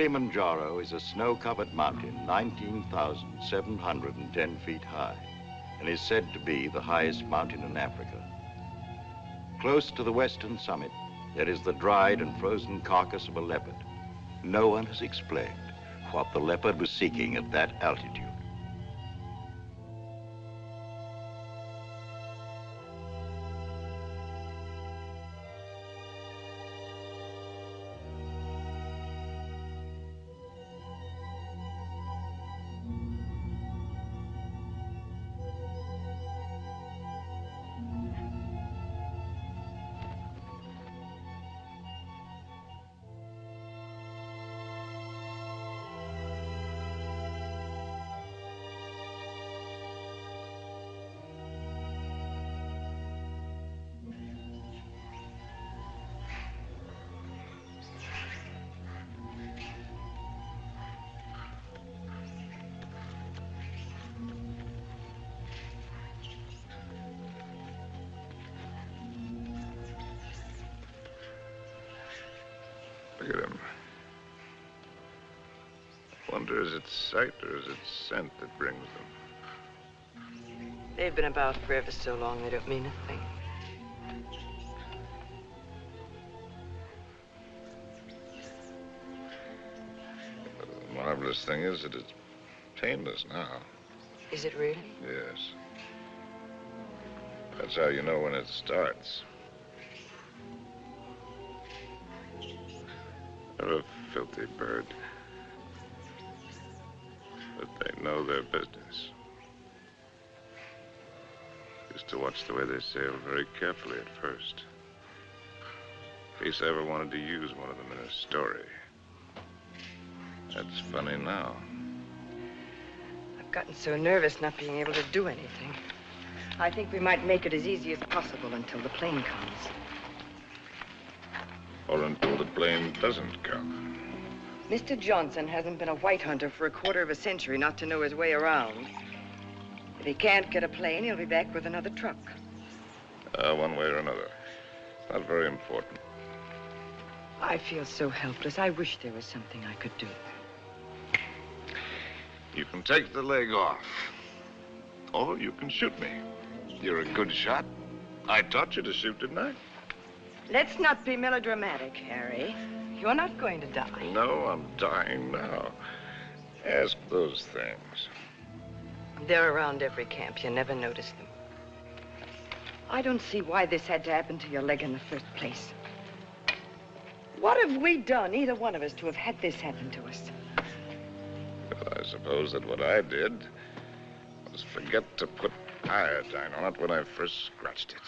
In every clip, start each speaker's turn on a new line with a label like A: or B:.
A: Kilimanjaro is a snow-covered mountain 19,710 feet high and is said to be the highest mountain in Africa. Close to the western summit, there is the dried and frozen carcass of a leopard. No one has explained what the leopard was seeking at that altitude.
B: Look at him. I wonder, is it sight or is it scent that brings them?
C: They've been about for ever so long, they don't mean a thing.
B: The marvelous thing is that it's painless now.
C: Is it really?
B: Yes. That's how you know when it starts. They're a filthy bird. But they know their business. Used to watch the way they sail very carefully at first. In case I ever wanted to use one of them in a story. That's funny now.
C: I've gotten so nervous not being able to do anything. I think we might make it as easy as possible until the plane comes.
B: Or until the plane doesn't come.
C: Mr. Johnson hasn't been a white hunter for a quarter of a century not to know his way around. If he can't get a plane, he'll be back with another truck.
B: One way or another. Not very important.
C: I feel so helpless. I wish there was something I could do.
B: You can take the leg off. Or you can shoot me. You're a good shot. I taught you to shoot, didn't I?
C: Let's not be melodramatic, Harry. You're not going to die.
B: No, I'm dying now. Ask those things.
C: They're around every camp. You never notice them. I don't see why this had to happen to your leg in the first place. What have we done, either one of us, to have had this happen to us?
B: Well, I suppose that what I did was forget to put iodine on it when I first scratched it.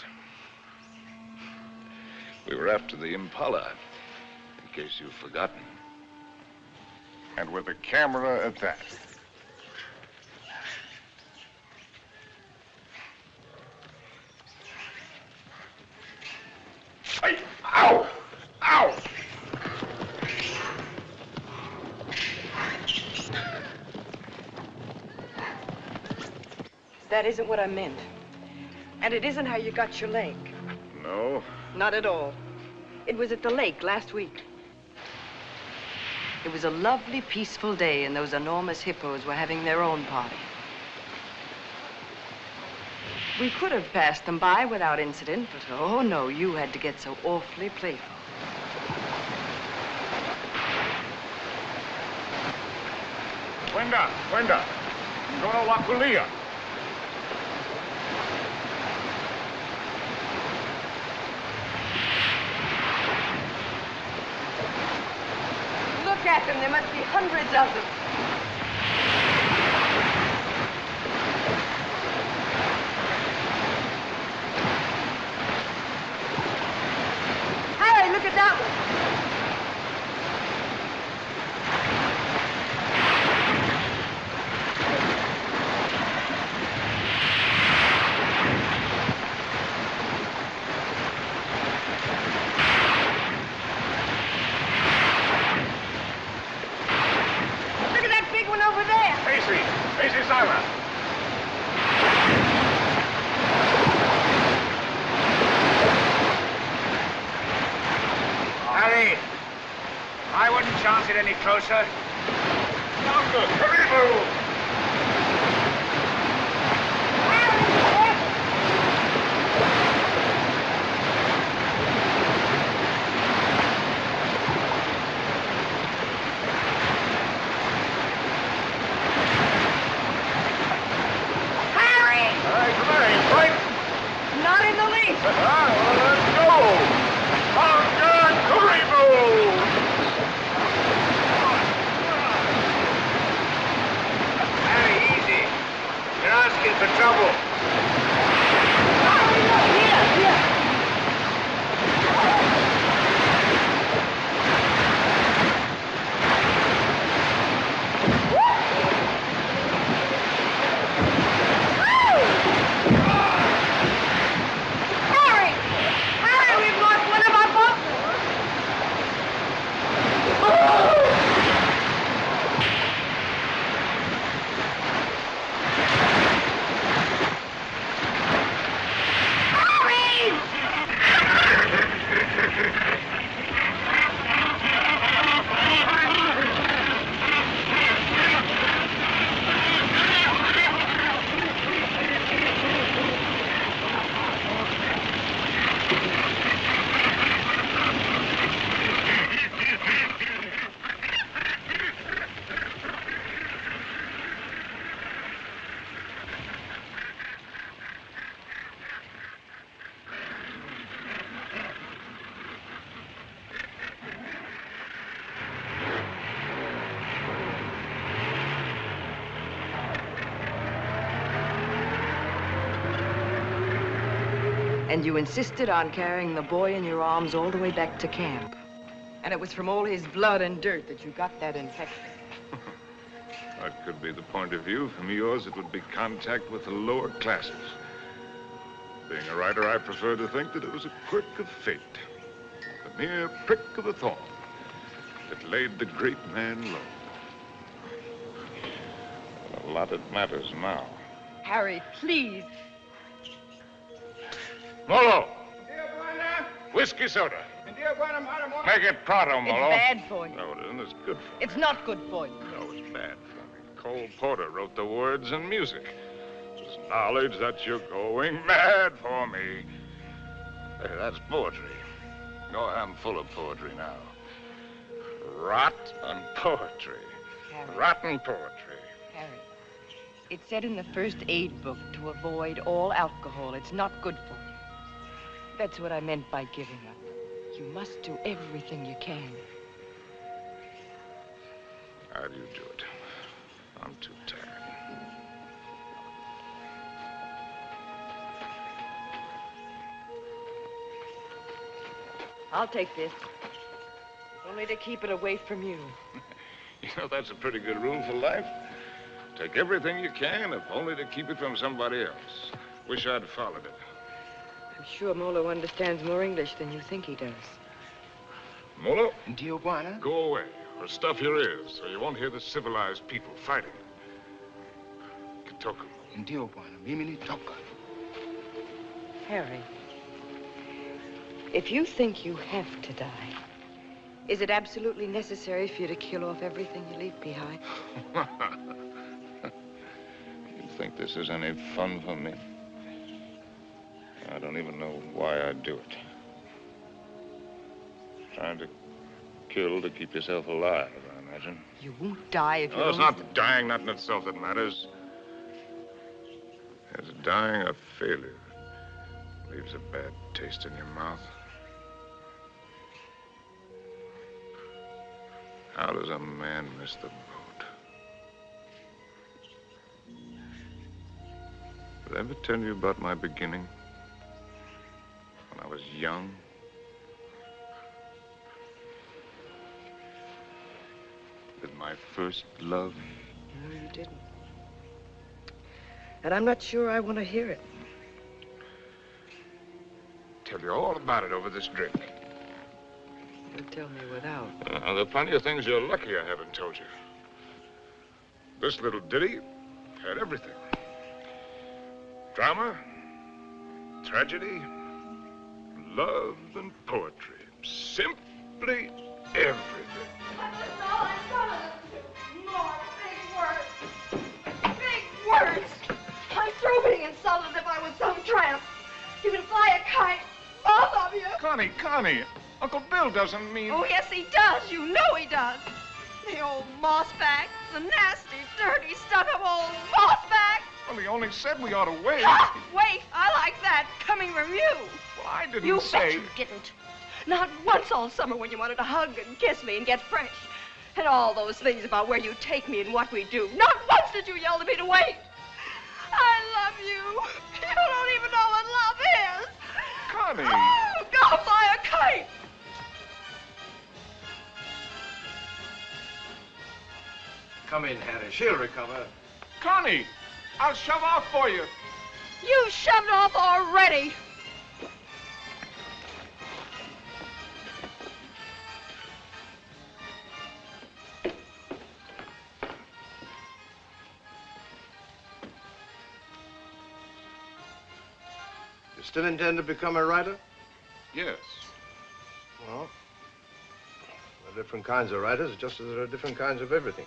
B: We were after the Impala, in case you've forgotten. And with a camera at that. Hey, ow! Ow!
C: That isn't what I meant. And it isn't how you got your leg.
B: No?
C: Not at all. It was at the lake last week. It was a lovely, peaceful day, and those enormous hippos were having their own party. We could have passed them by without incident, but oh no, you had to get so awfully playful.
B: Wenda, Dora Wakulia.
C: Look at them, there must be hundreds of them. Harry, look at that one.
D: closer.
B: Longer! Hurry,
C: Not in the least.
B: Let's go! On Gregory!
D: Very easy. You're asking for trouble.
C: Here. Harry, we've lost one of our boats. And you insisted on carrying the boy in your arms all the way back to camp. And it was from all his blood and dirt that you got that infection.
B: That could be the point of view. From yours, it would be contact with the lower classes. Being a writer, I prefer to think that it was a quirk of fate. The mere prick of a thorn that laid the great man low. Well, a lot it matters now.
C: Harry, please.
B: Molo! Whiskey soda. Make it pronto,
C: It's
B: Molo.
C: bad for you.
B: No, it isn't. It's good for me.
C: It's not good for you.
B: No, it's bad for me. Cole Porter wrote the words and music. It's knowledge that you're going mad for me. Hey, that's poetry. Oh, I'm full of poetry now. Rotten poetry.
C: Harry.
B: Rotten poetry.
C: Harry, it said in the first aid book to avoid all alcohol. It's not good for you. That's what I meant by giving up. You must do everything you can.
B: How do you do it? I'm too tired.
C: I'll take this. Only to keep it away from you.
B: You know, that's a pretty good rule for life. Take everything you can, if only to keep it from somebody else. Wish I'd followed it.
C: I'm sure Molo understands more English than you think he does.
B: Molo,
D: Tijuana?
B: go away, or stuff your ears, so you won't hear the civilized people fighting. Kitoku.
D: Tijuana. Mimi toka.
C: Harry, if you think you have to die, is it absolutely necessary for you to kill off everything you leave behind?
B: You think this is any fun for me? I don't even know why I do it. Trying to kill to keep yourself alive, I imagine.
C: You won't die if you
B: No, it's
C: don't...
B: not dying, not in itself that matters. It's dying a failure. Leaves a bad taste in your mouth. How does a man miss the boat? Did I ever tell you about my beginning? When I was young? With my first love?
C: No, you didn't. And I'm not sure I want to hear it.
B: Tell you all about it over this drink.
C: You'll tell me without.
B: There are plenty of things you're lucky I haven't told you. This little ditty had everything. Drama, tragedy, love, and poetry. Simply everything.
C: That's all I'm gonna do. More big words. Big words. I'm through being insulted as if I was some tramp. You can fly a kite, both of you.
B: Connie, Uncle Bill doesn't mean...
C: Oh, yes, he does. You know he does. The old mossback, the nasty, dirty, stuck-up old mossback.
B: Well, he only said we ought to wait.
C: Ah, wait, I like that, coming from you.
B: Well, I didn't
C: You
B: say...
C: bet you didn't. Not once all summer when you wanted to hug and kiss me and get fresh. And all those things about where you take me and what we do. Not once did you yell to me to wait. I love you. You don't even know what love is.
B: Connie.
C: Oh, go fly a kite.
E: Come in, Harry. She'll recover.
B: Connie, I'll shove off for you.
C: You shoved off already.
E: You still intend to become a writer?
B: Yes.
E: Well, there are different kinds of writers, just as there are different kinds of everything.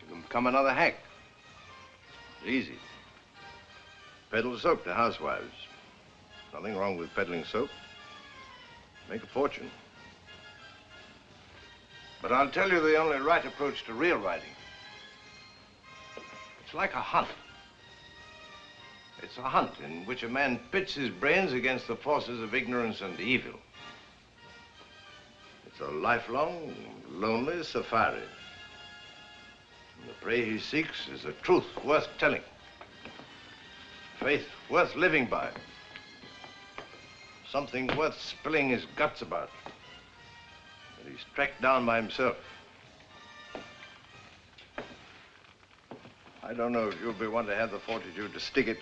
E: You can become another hack. Easy. Peddle soap to housewives. Nothing wrong with peddling soap. Make a fortune. But I'll tell you the only right approach to real writing. It's like a hunt. It's a hunt in which a man pits his brains against the forces of ignorance and evil. It's a lifelong, lonely safari. And the prey he seeks is a truth worth telling. Faith worth living by. Something worth spilling his guts about. That he's tracked down by himself. I don't know if you'll be one to have the fortitude to stick it.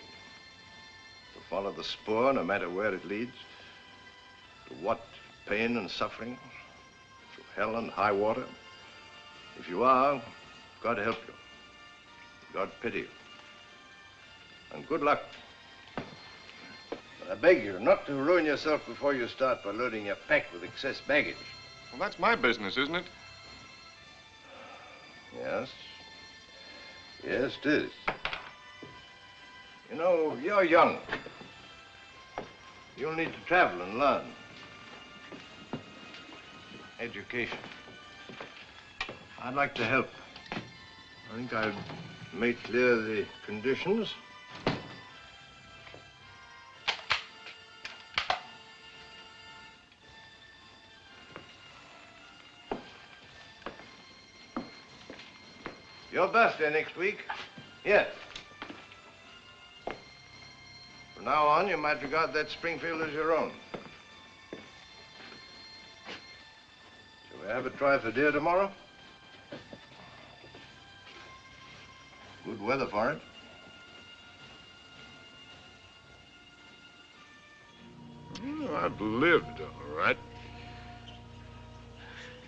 E: To follow the spoor, no matter where it leads. To what? Pain and suffering. To hell and high water. If you are, God help you. God pity you. And good luck. But I beg you not to ruin yourself before you start by loading your pack with excess baggage.
B: Well, that's my business, isn't it?
E: Yes. Yes, it is. You know, you're young. You'll need to travel and learn. Education. I'd like to help. I think I've made clear the conditions. Your birthday next week? Yes. From now on, you might regard that Springfield as your own. Shall we have a try for deer tomorrow? Good weather for it.
B: Well, I've lived, all right.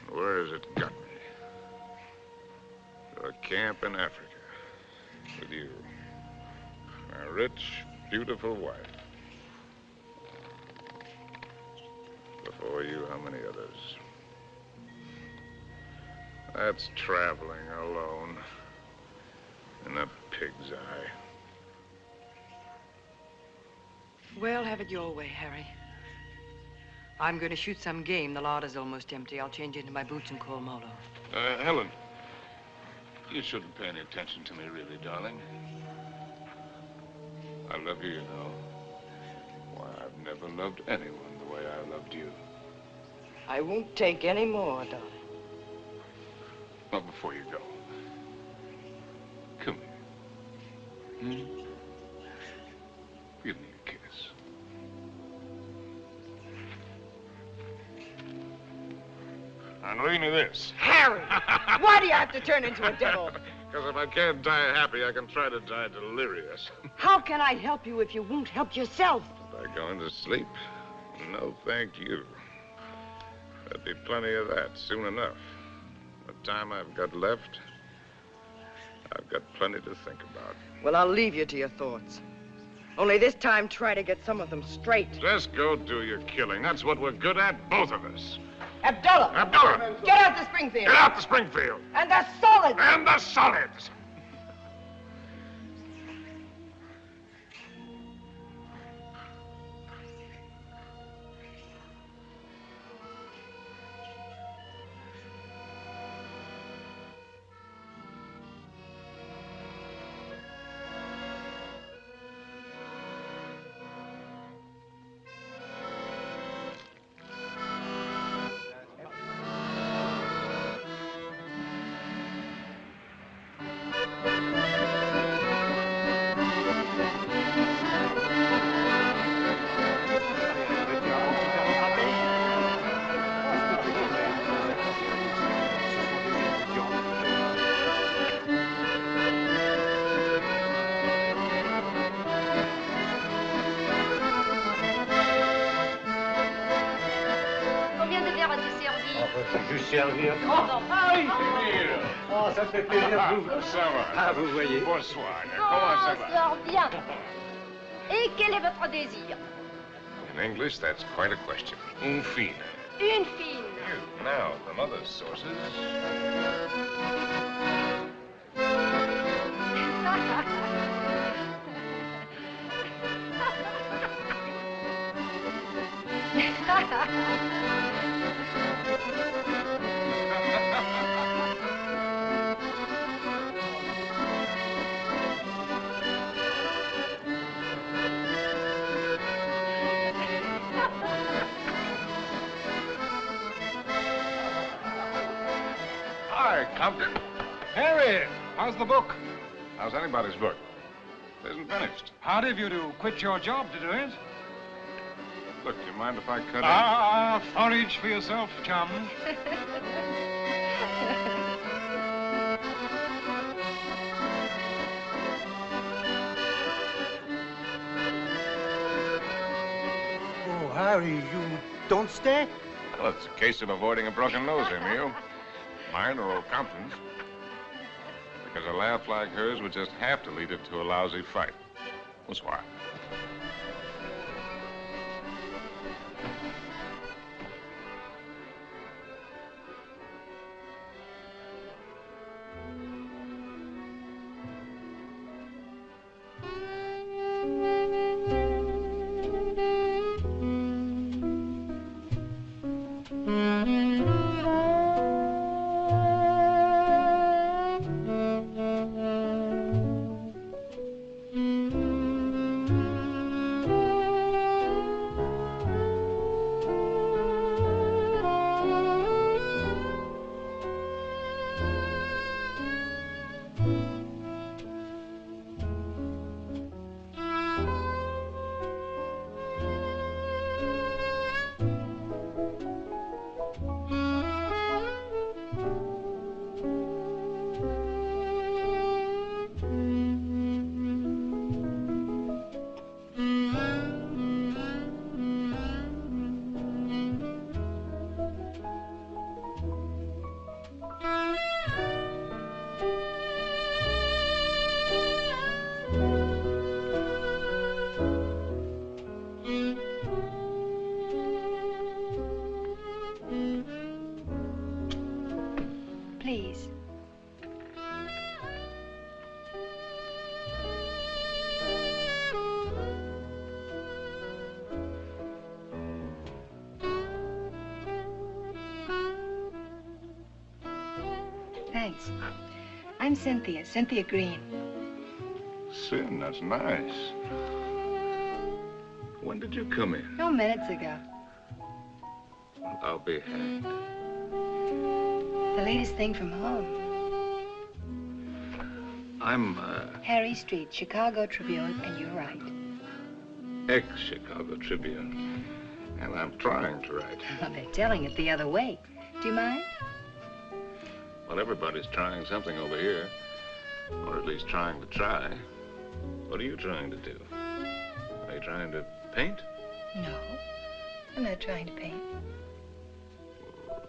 B: Where has it got me? To a camp in Africa. With you. My rich, beautiful wife. Before you, how many others? That's traveling alone. In a pig's eye.
C: Well, have it your way, Harry. I'm going to shoot some game. The larder's almost empty. I'll change into my boots and call Molo.
B: Helen, you shouldn't pay any attention to me, really, darling. I love you, you know. Why, I've never loved anyone the way I loved you.
C: I won't take any more, darling.
B: Well, before you go, come here. Give me a kiss. And leave me this.
C: Harry! Why do you have to turn into a devil?
B: Because if I can't die happy, I can try to die delirious.
C: How can I help you if you won't help yourself?
B: By going to sleep? No, thank you. There'll be plenty of that soon enough. The time I've got left, I've got plenty to think about.
C: Well, I'll leave you to your thoughts. Only this time, try to get some of them straight.
B: Just go do your killing. That's what we're good at, both of us.
C: Abdullah!
B: Abdullah!
C: Get out to Springfield!
B: Get out to Springfield!
C: And the solids!
B: And the solids!
F: Servir. Oh, ça me fait plaisir de vous.
B: Ça va.
F: Ah, vous voyez.
B: Bonsoir. Comment ça va?
G: Sort bien. Et quel est votre désir?
B: In English, that's quite a question. Une fine.
G: Une fine.
B: Now, from other sources. Hi, Compton.
H: Harry, how's the book?
B: How's anybody's book? It isn't finished.
H: Hard of you to quit your job to do it.
B: Look, do you mind if I cut
H: Forage for yourself, chum.
F: Oh, Harry, you don't stay?
B: Well, it's a case of avoiding a broken nose, Emil. Mine or old Compton's. Because a laugh like hers would just have to lead it to a lousy fight. That's why.
G: Please.
I: Thanks. I'm Cynthia Green.
B: Sin, that's nice. When did you come in?
I: No, minutes ago.
B: I'll be hanged.
I: The latest thing from home.
B: I'm,
I: Harry Street, Chicago Tribune, and you're right.
B: ex-Chicago Tribune. And I'm trying to write.
I: Well, they're telling it the other way. Do you mind?
B: Well, everybody's trying something over here. Or at least trying to try. What are you trying to do? Are you trying to paint?
I: No, I'm not trying to paint.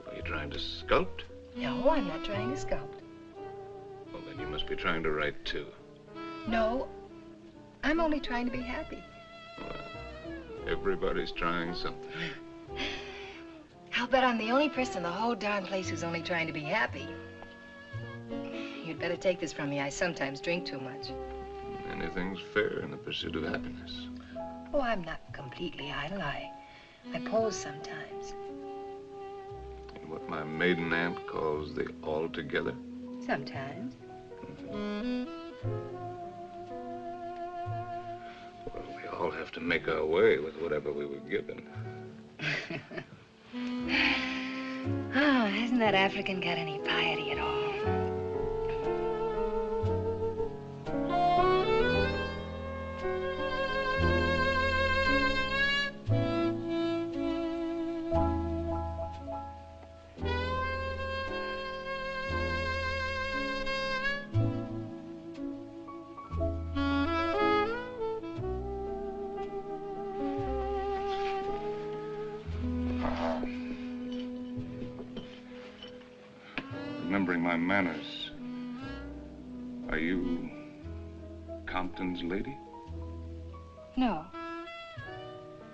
B: Are you trying to sculpt?
I: No, I'm not trying to sculpt.
B: Well, then you must be trying to write, too.
I: No, I'm only trying to be happy.
B: Everybody's trying something.
I: I'll bet I'm the only person in the whole darn place who's only trying to be happy. You'd better take this from me. I sometimes drink too much.
B: Anything's fair in the pursuit of happiness.
I: Oh, I'm not completely idle. I pose sometimes.
B: And what my maiden aunt calls the altogether?
I: Sometimes.
B: Well, we all have to make our way with whatever we were given.
I: Oh, hasn't that African got any piety at all?
B: Remembering my manners, are you Compton's lady?
I: No.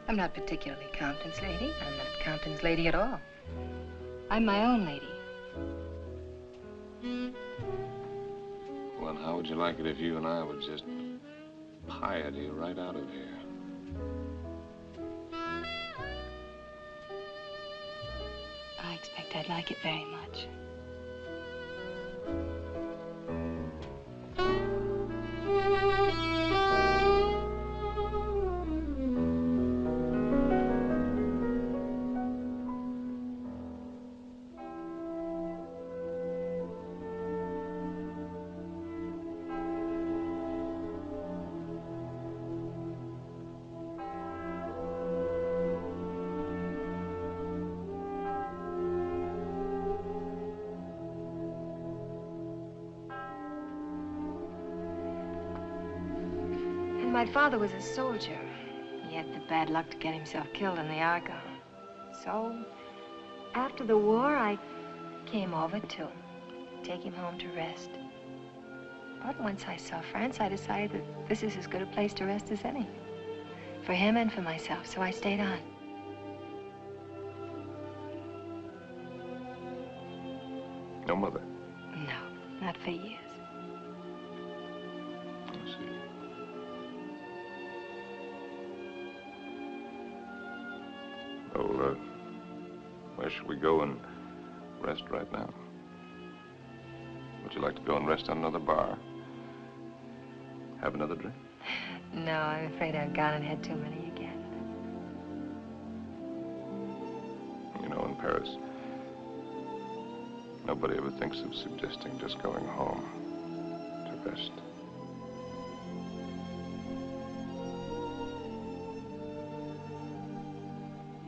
I: I'm not particularly Compton's lady. I'm not Compton's lady at all. I'm my own lady.
B: Well, and how would you like it if you and I would just piety right out of here?
I: I expect I'd like it very much. My father was a soldier. He had the bad luck to get himself killed in the Argonne. So, after the war, I came over to take him home to rest. But once I saw France, I decided that this is as good a place to rest as any. For him and for myself, so I stayed on.
B: No mother?
I: No, not for years.
B: Well, where should we go and rest right now? Would you like to go and rest on another bar? Have another drink?
I: No, I'm afraid I've gone and had too many again.
B: You know, in Paris, nobody ever thinks of suggesting just going home to rest.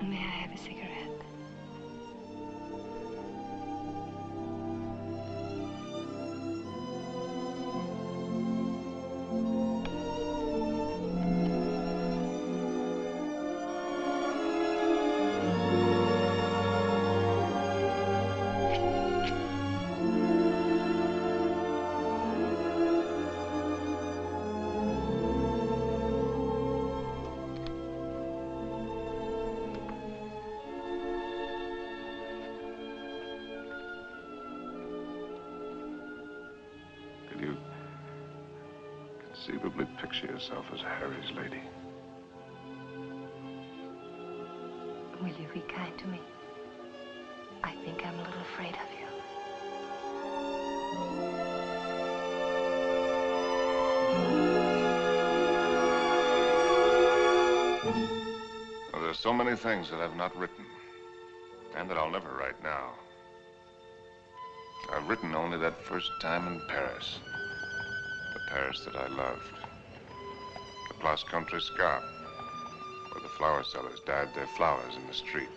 I: May I have a cigarette?
B: Conceivably picture yourself as Harry's lady.
I: Will you be kind to me? I think I'm a little afraid of you.
B: Well, there's so many things that I've not written, and that I'll never write now. I've written only that first time in Paris. The Paris that I loved. The Place Contrescarpe, where the flower sellers dyed their flowers in the street.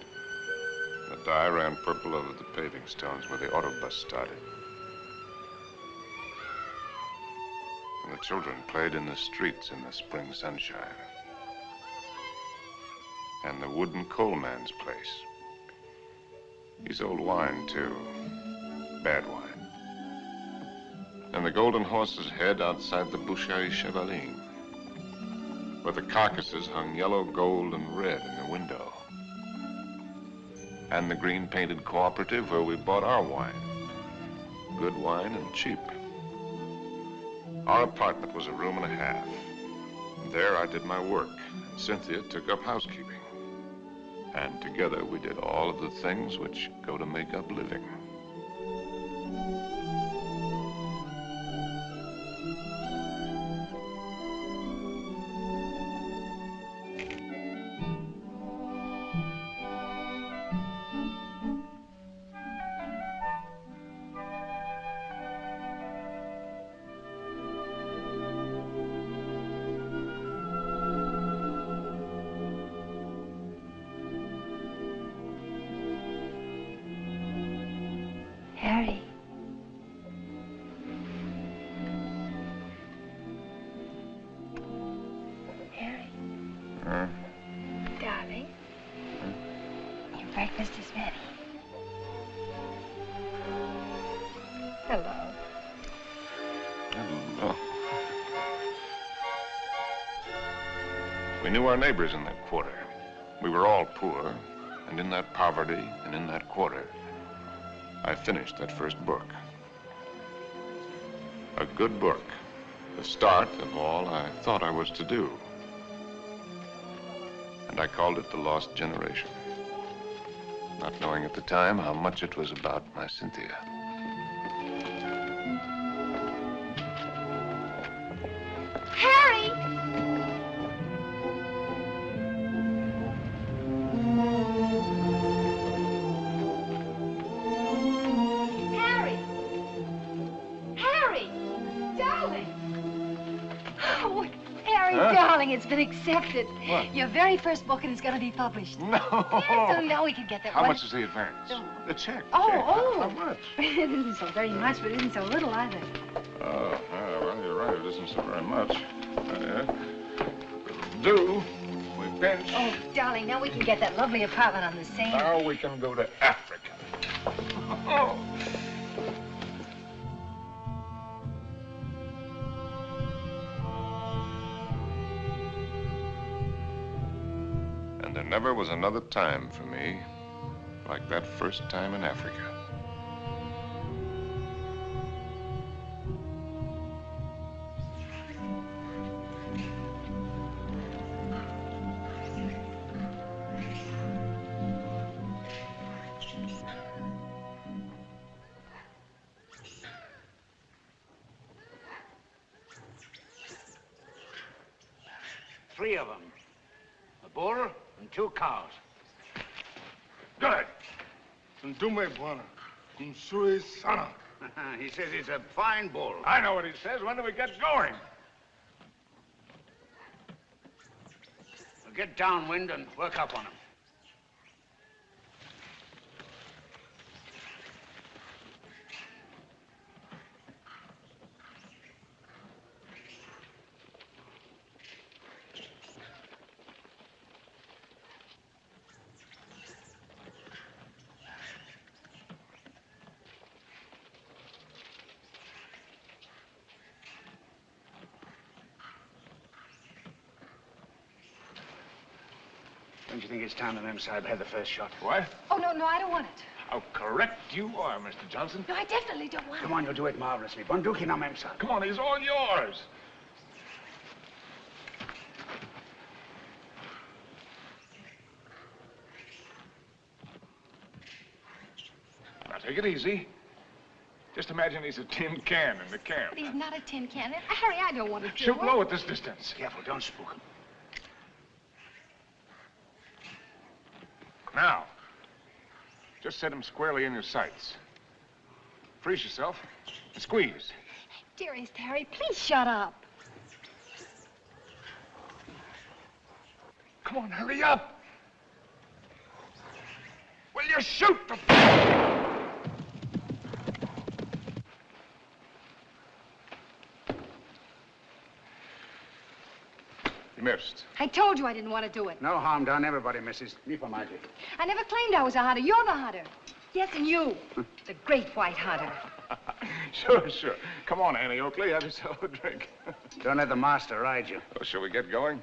B: The dye ran purple over the paving stones where the autobus started. And the children played in the streets in the spring sunshine. And the wooden coal man's place. He sold wine, too. Bad wine. And the Golden Horse's head outside the Boucherie Chevaline. where the carcasses hung yellow, gold, and red in the window. And the green-painted cooperative where we bought our wine. Good wine and cheap. Our apartment was a room and a half. There I did my work, and Cynthia took up housekeeping. And together we did all of the things which go to make up living.
I: Harry. Harry. Darling. Your breakfast is ready. Hello.
B: Hello. We knew our neighbors in that quarter. We were all poor, and in that poverty and in that quarter, I finished that first book. A good book, the start of all I thought I was to do. And I called it The Lost Generation, not knowing at the time how much it was about my Cynthia.
G: Harry! Harry! Harry! Darling!
I: Oh, Harry, darling, it's been accepted.
B: What?
I: Your very first book, and it's going to be published.
B: No!
I: So now we can get that
B: How
I: one.
B: much is the advance? The check.
I: Oh,
B: check.
I: oh.
B: How much?
I: It isn't so very much, but it isn't so little either.
B: Oh, well, you're right. It isn't so very much. It'll do. We pinch.
I: Oh, darling, now we can get that lovely apartment on the Seine.
B: Now we can go to Africa. Oh. And there never was another time for me like that first time in Africa.
D: Three of them. A bull and 2 cows.
B: Good.
J: Ndume bwana, kumsui sana.
D: He says he's a fine bull.
B: I know what he says. When do we get going?
D: We'll get downwind and work up on him. Don't you think it's time the Mem Sahib had the first shot?
B: What?
I: Oh, no, no, I don't want it.
B: How correct you are, Mr. Johnson.
I: No, I definitely don't want
D: Come on, you'll do it marvelously. Bunduki now, Mem Sahib.
B: Come on, he's all yours. Now, take it easy. Just imagine he's a tin can in the camp.
I: But he's not a tin can. Harry, I don't want to do
B: Shoot
I: it.
B: low at this distance.
D: Careful, don't spook him.
B: Now, just set him squarely in your sights. Freeze yourself and squeeze.
I: Dearest Harry, please shut up.
B: Come on, hurry up. Will you shoot the... You missed.
I: I told you I didn't want to do it.
D: No harm done. Everybody misses. Me for my
I: I never claimed I was a hunter. You're the hunter. Yes, and you. The great white hunter.
B: Sure. Come on, Annie Oakley. Have yourself a drink.
D: Don't let the master ride you.
B: Oh, shall we get going?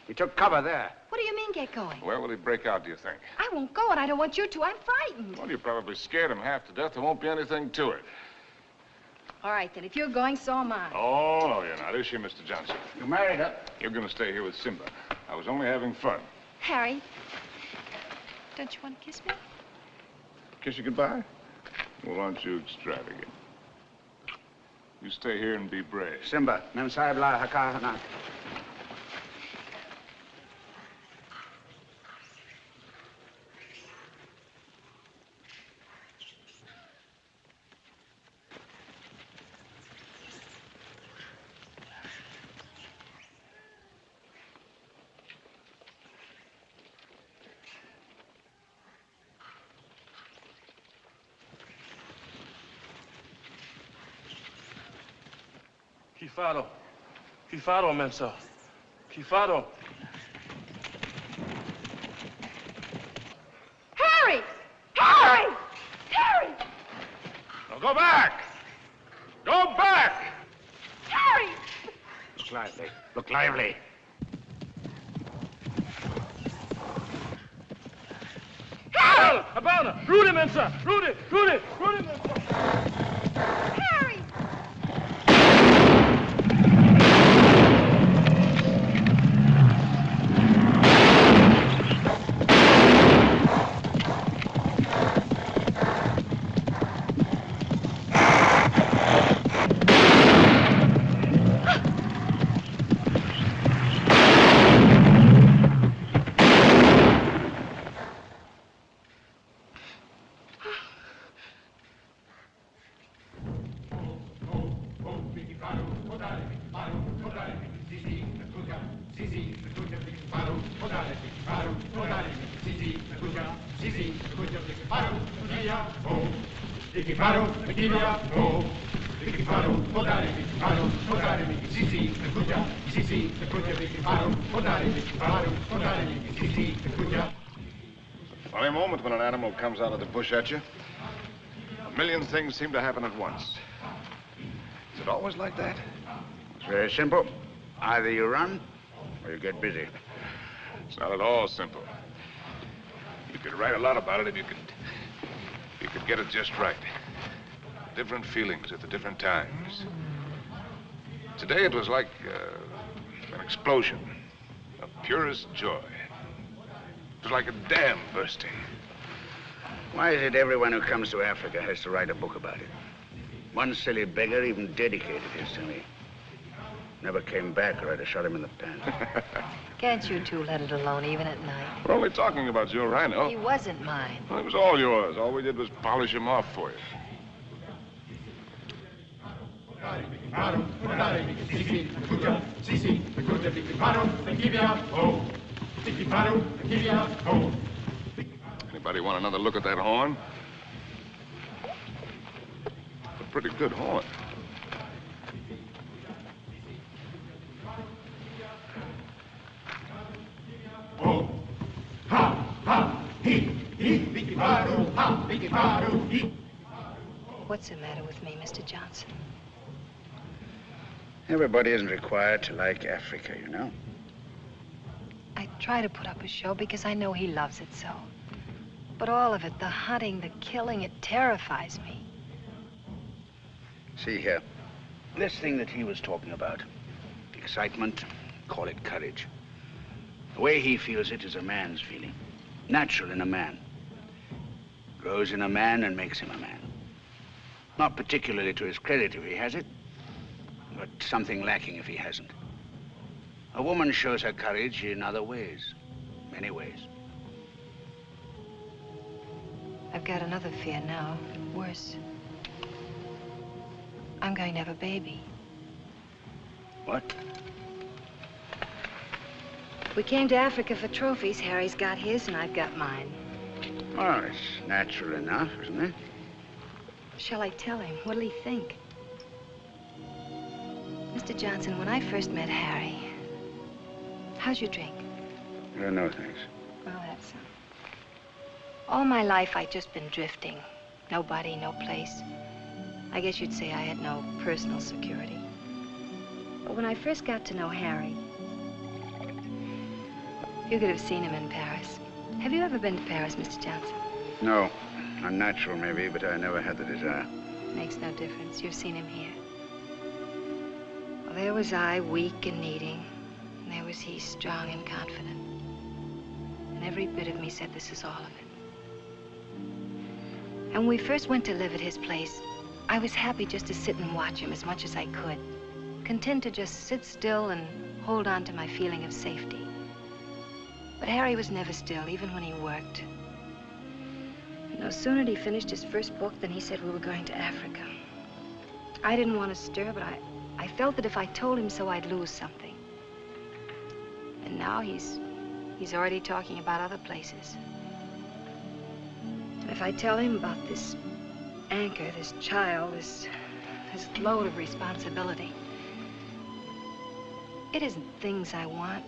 D: He took cover there.
I: What do you mean, get going?
B: Where will he break out, do you think?
I: I won't go, and I don't want you to. I'm frightened.
B: Well, you probably scared him half to death. There won't be anything to it.
I: All right, then. If you're going, so am I.
B: Oh, no, you're not, is she, Mr. Johnson?
D: You married her?
B: You're going to stay here with Simba. I was only having fun.
I: Harry, don't you want to kiss me?
B: Kiss you goodbye? Well, aren't you extravagant? You stay here and be brave.
D: Simba, mem sahib la hakana.
J: Kifaro, Mensa. Kifaro.
G: Harry! Harry! Harry!
B: Now go back! Go back!
G: Harry!
D: Look lively. Look lively.
J: Harry! Abana! Rudy, Mensa! Rudy! Rudy! Rudy, Mensa!
G: Harry!
B: Funny moment when an animal comes out of the bush at you. A million things seem to happen at once. Is it always like that?
D: It's very simple. Either you run or you get busy.
B: It's not at all simple. You could write a lot about it if you could get it just right. Different feelings at the different times. Today it was like an explosion of purest joy. It was like a dam bursting.
D: Why is it everyone who comes to Africa has to write a book about it? One silly beggar even dedicated his to me. Never came back or I'd have shot him in the pants.
I: Can't you two let it alone, even at night?
B: We're only talking about your rhino.
I: He wasn't mine.
B: Well, it was all yours. All we did was polish him off for you. Anybody want another look at that horn? It's a pretty good horn.
I: What's the matter with me, Mr. Johnson?
D: Everybody isn't required to like Africa, you know.
I: I try to put up a show because I know he loves it so. But all of it, the hunting, the killing, it terrifies me.
D: See here, this thing that he was talking about, excitement, call it courage. The way he feels it is a man's feeling, natural in a man. Grows in a man and makes him a man. Not particularly to his credit if he has it, but something lacking if he hasn't. A woman shows her courage in other ways, many ways.
I: I've got another fear now, worse. I'm going to have a baby.
D: What?
I: We came to Africa for trophies. Harry's got his and I've got mine.
D: Well, it's natural enough, isn't it?
I: Shall I tell him? What'll he think? Mr. Johnson, when I first met Harry, how's your drink?
D: No, thanks.
I: Well, that's all my life I'd just been drifting. Nobody, no place. I guess you'd say I had no personal security. But when I first got to know Harry, You could have seen him in Paris. Have you ever been to Paris, Mr. Johnson?
D: No. Unnatural, maybe, but I never had the desire.
I: Makes no difference. You've seen him here. Well, there was I, weak and needing. And there was he, strong and confident. And every bit of me said this is all of it. And when we first went to live at his place, I was happy just to sit and watch him as much as I could. Content to just sit still and hold on to my feeling of safety. But Harry was never still, even when he worked. No sooner had he finished his first book than he said we were going to Africa. I didn't want to stir, but I felt that if I told him so, I'd lose something. And now he's already talking about other places. And if I tell him about this anchor, this child, this load of responsibility, it isn't things I want.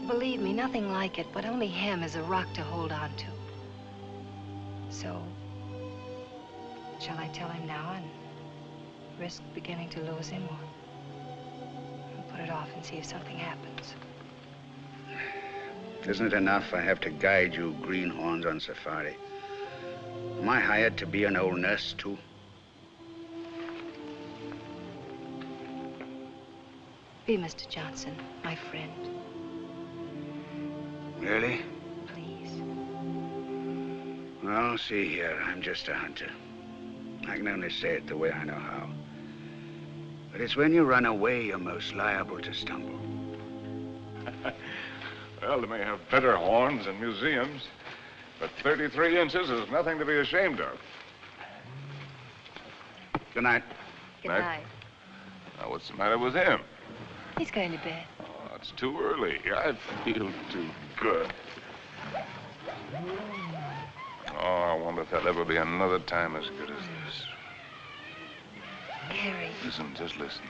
I: Believe me, nothing like it, but only him as a rock to hold on to. So, shall I tell him now and risk beginning to lose him, or put it off and see if something happens?
D: Isn't it enough I have to guide you greenhorns on safari? Am I hired to be an old nurse, too?
I: Be Mr. Johnson, my friend.
D: Really?
I: Please.
D: Well, see here, I'm just a hunter. I can only say it the way I know how. But it's when you run away you're most liable to stumble.
B: Well, they may have better horns in museums, but 33 inches is nothing to be ashamed of.
D: Good night.
I: Good night.
B: Now, what's the matter with him?
I: He's going to bed.
B: Oh, it's too early. I feel too good. Oh, I wonder if there'll ever be another time as good as this.
I: Harry.
B: Listen, just listen.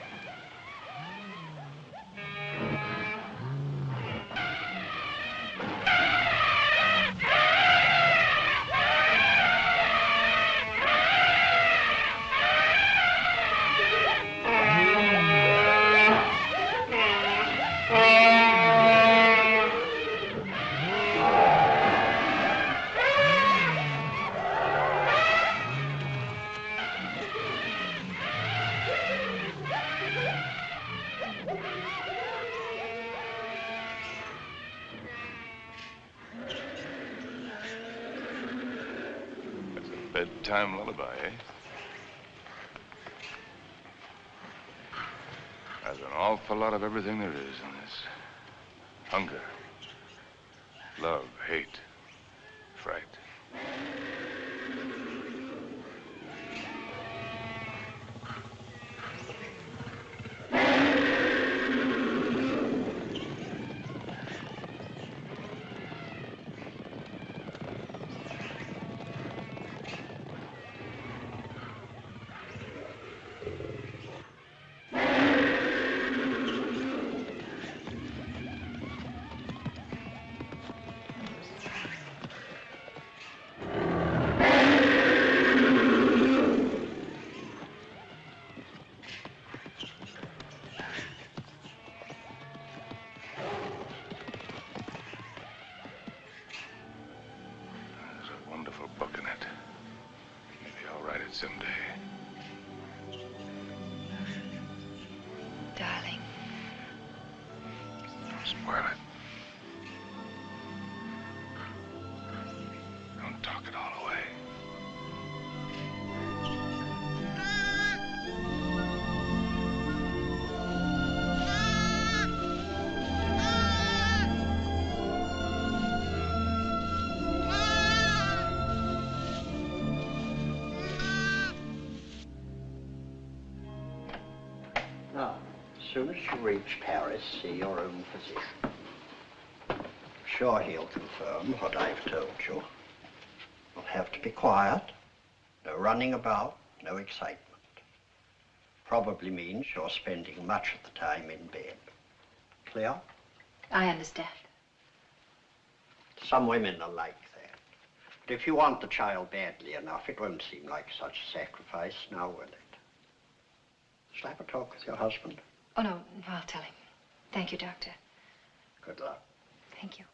B: Bedtime lullaby, eh? There's an awful lot of everything there is in this. Hunger, love, hate, fright. Someday.
I: Darling.
B: Don't spoil it. Don't talk it all away.
K: As soon as you reach Paris, see your own physician. I'm sure he'll confirm what I've told you. You'll have to be quiet. No running about, no excitement. Probably means you're spending much of the time in bed. Clear?
I: I understand.
K: Some women are like that. But if you want the child badly enough, it won't seem like such a sacrifice, now will it? Shall I have a talk with your husband?
I: Oh, no, I'll tell him. Thank you, Doctor.
K: Good luck.
I: Thank you.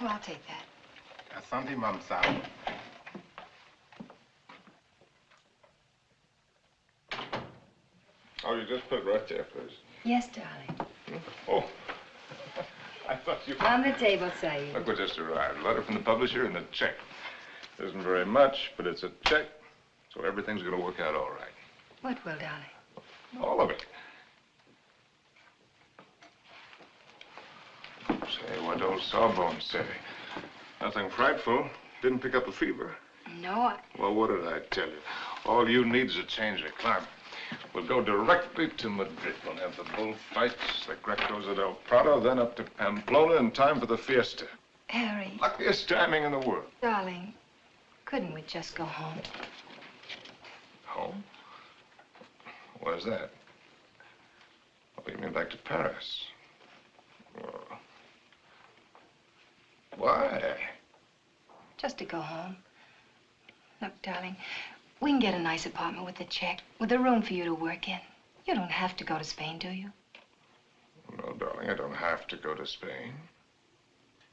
I: Oh, I'll take that.
E: Asante, mamsa.
B: Oh, you just put it right there, please.
I: Yes, darling.
B: Oh, I thought you...
I: On the table, Saeed.
B: Look what just arrived. A letter from the publisher and a check. Isn't very much, but it's a check, so everything's going to work out all right.
I: What will, darling?
B: All of it. Say, what old Sawbones say? Nothing frightful. Didn't pick up a fever.
I: No,
B: Well, what did I tell you? All you need is a change of climate. We'll go directly to Madrid. We'll have the bullfights, the Grecos at El Prado, then up to Pamplona in time for the fiesta.
I: Harry.
B: Luckiest timing in the world.
I: Darling, couldn't we just go home?
B: Home? Where's that? Oh, you mean back to Paris? Well, why?
I: Just to go home. Look, darling, we can get a nice apartment with a check, with a room for you to work in. You don't have to go to Spain, do you?
B: No, darling, I don't have to go to Spain.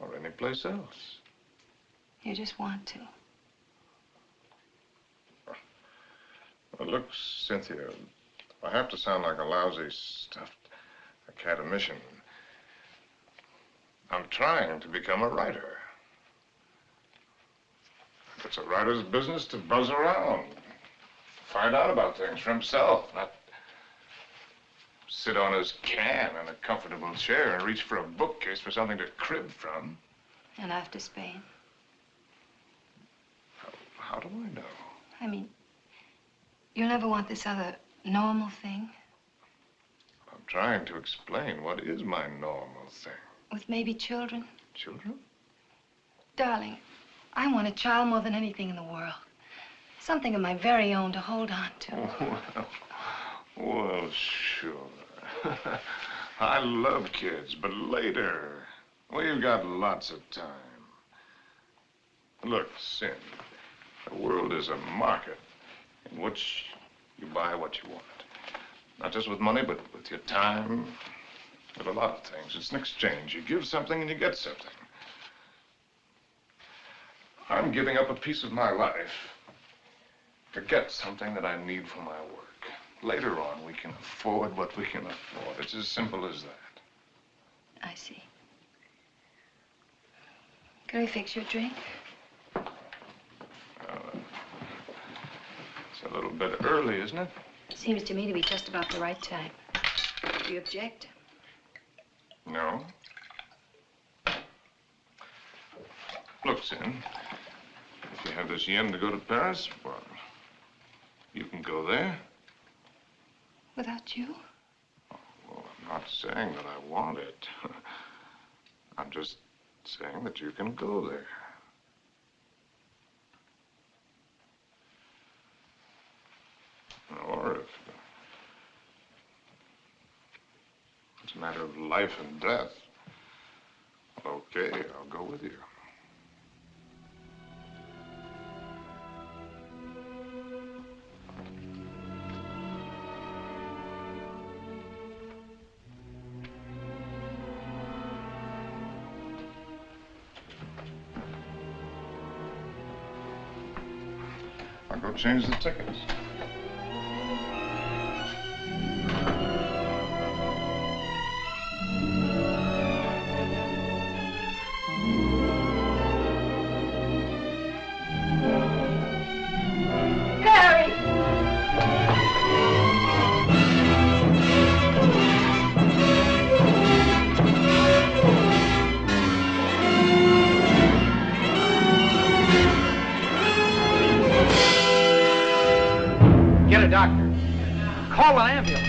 B: Or any place else.
I: You just want to.
B: Well, look, Cynthia, I have to sound like a lousy, stuffed academician. I'm trying to become a writer. It's a writer's business to buzz around, find out about things for himself, not sit on his can in a comfortable chair and reach for a bookcase for something to crib from.
I: And after Spain?
B: How do I know?
I: I mean, you'll never want this other normal thing?
B: I'm trying to explain what is my normal thing.
I: With maybe children?
B: Children?
I: Darling, I want a child more than anything in the world. Something of my very own to hold on to.
B: Well, sure. I love kids, but later, we've got lots of time. Look, Sin, the world is a market in which you buy what you want. Not just with money, but with your time, with a lot of things. It's an exchange. You give something and you get something. I'm giving up a piece of my life to get something that I need for my work. Later on, we can afford what we can afford. It's as simple as that.
I: I see. Can we fix your drink?
B: It's a little bit early, isn't it?
I: Seems to me to be just about the right time. Do you object?
B: No. Look, Sin, if you have this yen to go to Paris, well, you can go there.
I: Without you?
B: Well, I'm not saying that I want it. I'm just saying that you can go there. Or if it's a matter of life and death, okay, I'll go with you. I'll go change the tickets.
F: Get a doctor. Call an ambulance.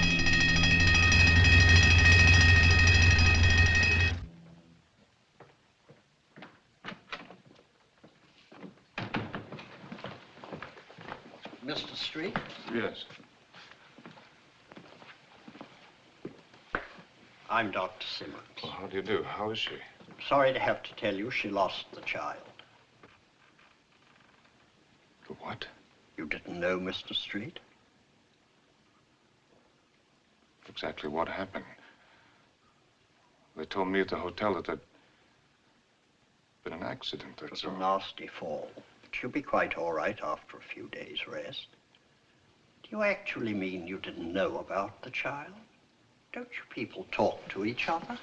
K: Mr. Street?
B: Yes.
K: I'm Dr. Simmons.
B: Well, how do you do? How is she?
K: Sorry to have to tell you she lost the child.
B: The what?
K: You didn't know, Mr. Street?
B: Exactly what happened. They told me at the hotel that been an accident,
K: It
B: that's
K: was
B: all.
K: a nasty fall. But you'll be quite all right after a few days' rest. Do you actually mean you didn't know about the child? Don't you people talk to each other?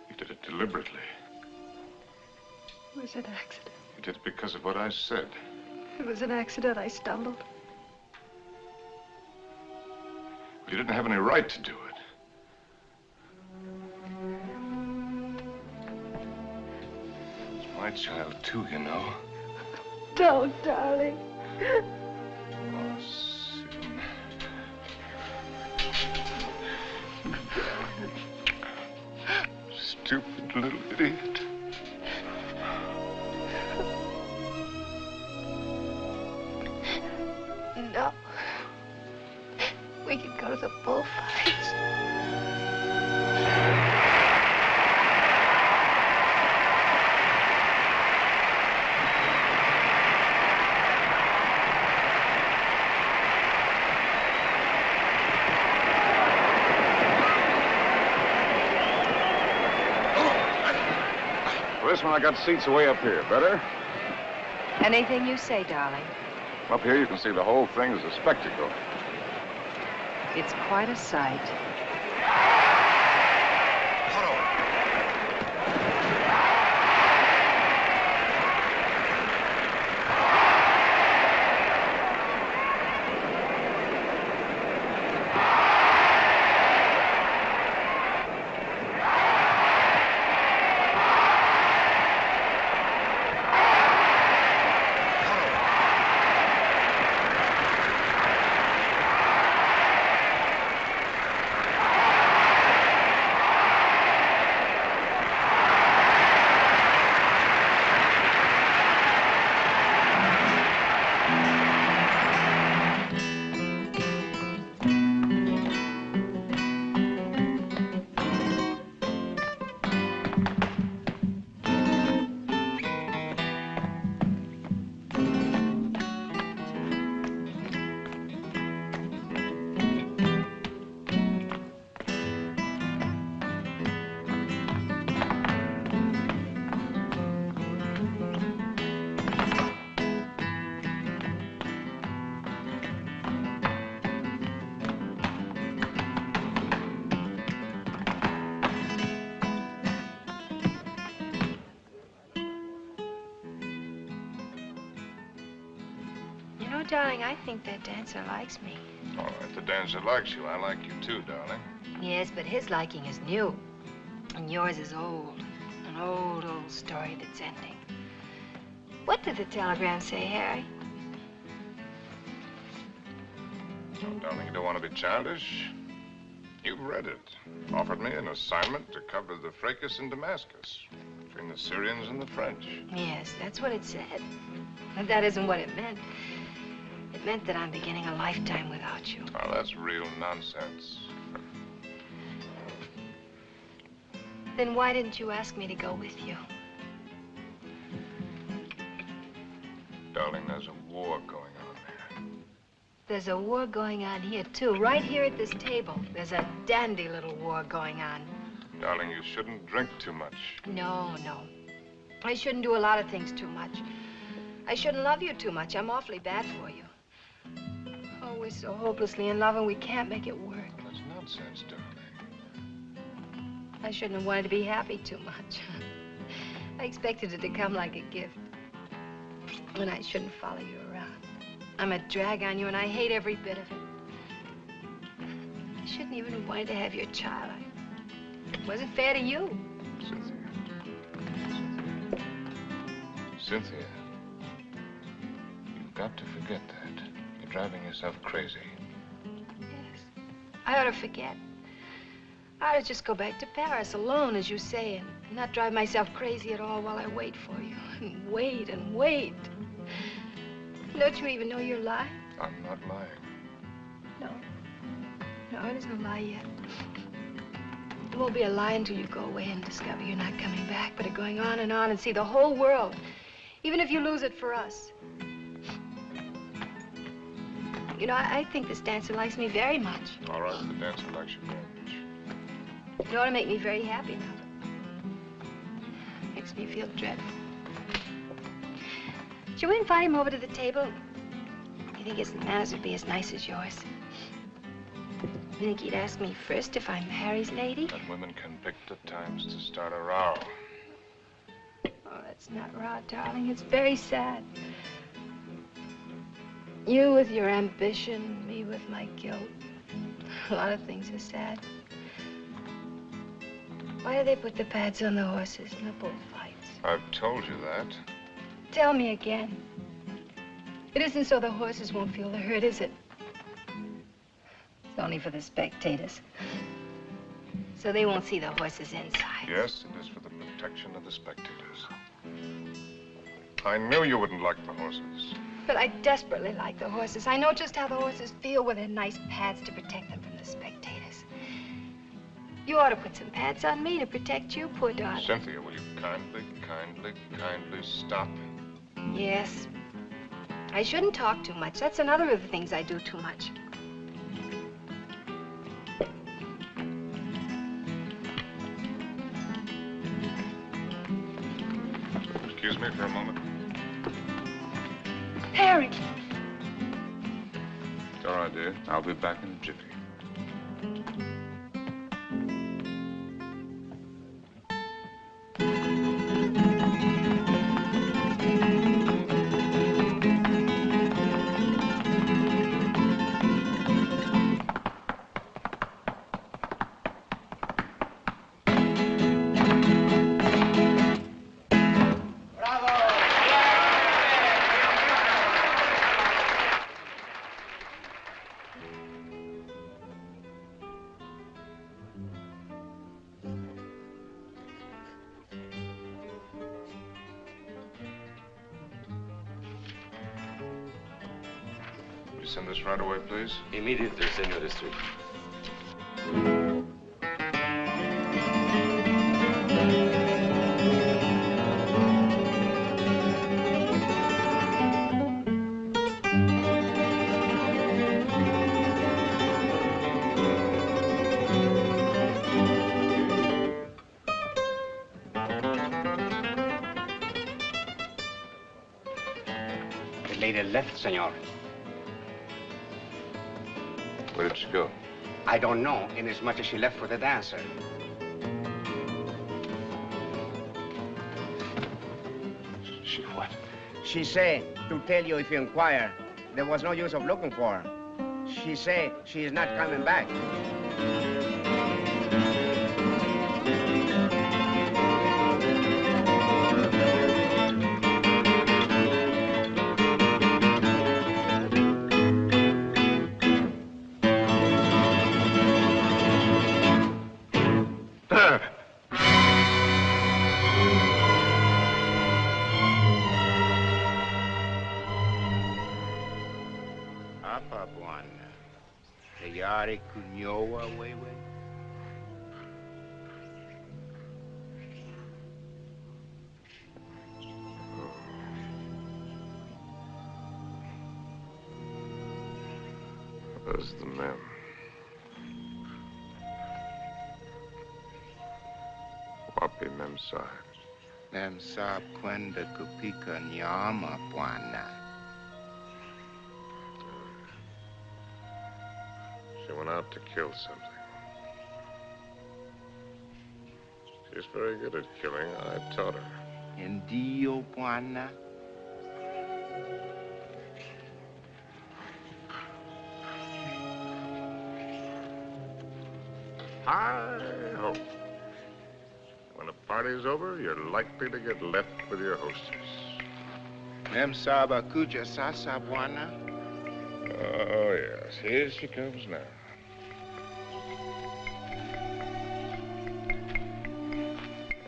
B: You did it deliberately.
I: It was an accident.
B: You did it because of what I said.
I: It was an accident. I stumbled.
B: You didn't have any right to do it. It's my child, too, you know.
I: Don't, darling.
B: Oh, Susan. Stupid little idiot.
I: No. We could go to the bullfights.
B: For this one, I got seats way up here. Better?
I: Anything you say, darling.
B: Up here, you can see the whole thing as a spectacle.
C: It's quite a sight.
I: You know, darling, I think that dancer likes me.
B: Oh, if the dancer likes you, I like you too, darling.
I: Yes, but his liking is new. And yours is old. An old, old story that's ending. What did the telegram say, Harry?
B: Oh, darling, you don't want to be childish. You've read it. Offered me an assignment to cover the fracas in Damascus between the Syrians and the French.
I: Yes, that's what it said. But that isn't what it meant. It meant that I'm beginning a lifetime without you.
B: Oh, that's real nonsense.
I: Then why didn't you ask me to go with you?
B: Darling, there's a war going on there.
I: There's a war going on here, too. Right here at this table. There's a dandy little war going on.
B: Darling, you shouldn't drink too much.
I: No, no. I shouldn't do a lot of things too much. I shouldn't love you too much. I'm awfully bad for you. Oh, we're so hopelessly in love and we can't make it work.
B: That's nonsense, darling.
I: I shouldn't have wanted to be happy too much. I expected it to come like a gift. And I shouldn't follow you around. I'm a drag on you and I hate every bit of it. I shouldn't even have wanted to have your child. It wasn't fair to you.
B: Cynthia, you've got to forget that. You're driving yourself crazy.
I: Yes, I ought to forget. I ought to just go back to Paris alone, as you say, and not drive myself crazy at all while I wait for you. And wait and wait. Don't you even know you're lying?
B: I'm not lying.
I: No. No, it isn't a lie yet. It won't be a lie until you go away and discover you're not coming back, but are going on and see the whole world, even if you lose it for us. You know, I think this dancer likes me very much.
B: All right, the dancer likes you very much.
I: It ought to make me very happy now. Makes me feel dreadful. Shall we invite him over to the table? You think his manners would be as nice as yours? You think he'd ask me first if I'm Harry's lady?
B: And women can pick the times to start a row.
I: Oh, that's not raw, darling. It's very sad. You with your ambition, me with my guilt. A lot of things are sad. Why do they put the pads on the horses in the bullfights?
B: I've told you that.
I: Tell me again. It isn't so the horses won't feel the hurt, is it? It's only for the spectators. So they won't see the horses inside.
B: Yes, it is for the protection of the spectators. I knew you wouldn't like the horses.
I: But I desperately like the horses. I know just how the horses feel with their nice pads to protect them from the spectators. You ought to put some pads on me to protect you, poor darling.
B: Cynthia, will you kindly stop?
I: Yes. I shouldn't talk too much. That's another of the things I do too much.
B: Excuse me for a moment.
I: Harry!
B: It's all right, dear. I'll be back in a jiffy. Send this right away, please.
L: Immediately, Senor Street.
D: The lady left, senor.
B: Where did she go?
F: I don't know, inasmuch as she left for the dancer.
B: She what?
F: She say to tell you if you inquire. There was no use of looking for her. She say she is not coming back.
D: Apa Bwana. Tayari kunyoa wewe.
B: Where's the men? Wapi Memsahib?
D: Memsahib kwenda kupika nyama bwana.
B: She went out to kill something. She's very good at killing. I taught her.
D: Ndio bwana.
B: Hi-ho. When the party's over, you're likely to get left with your hostess.
D: Memsahib akuja sasa bwana.
B: Oh, yes. Here she comes now.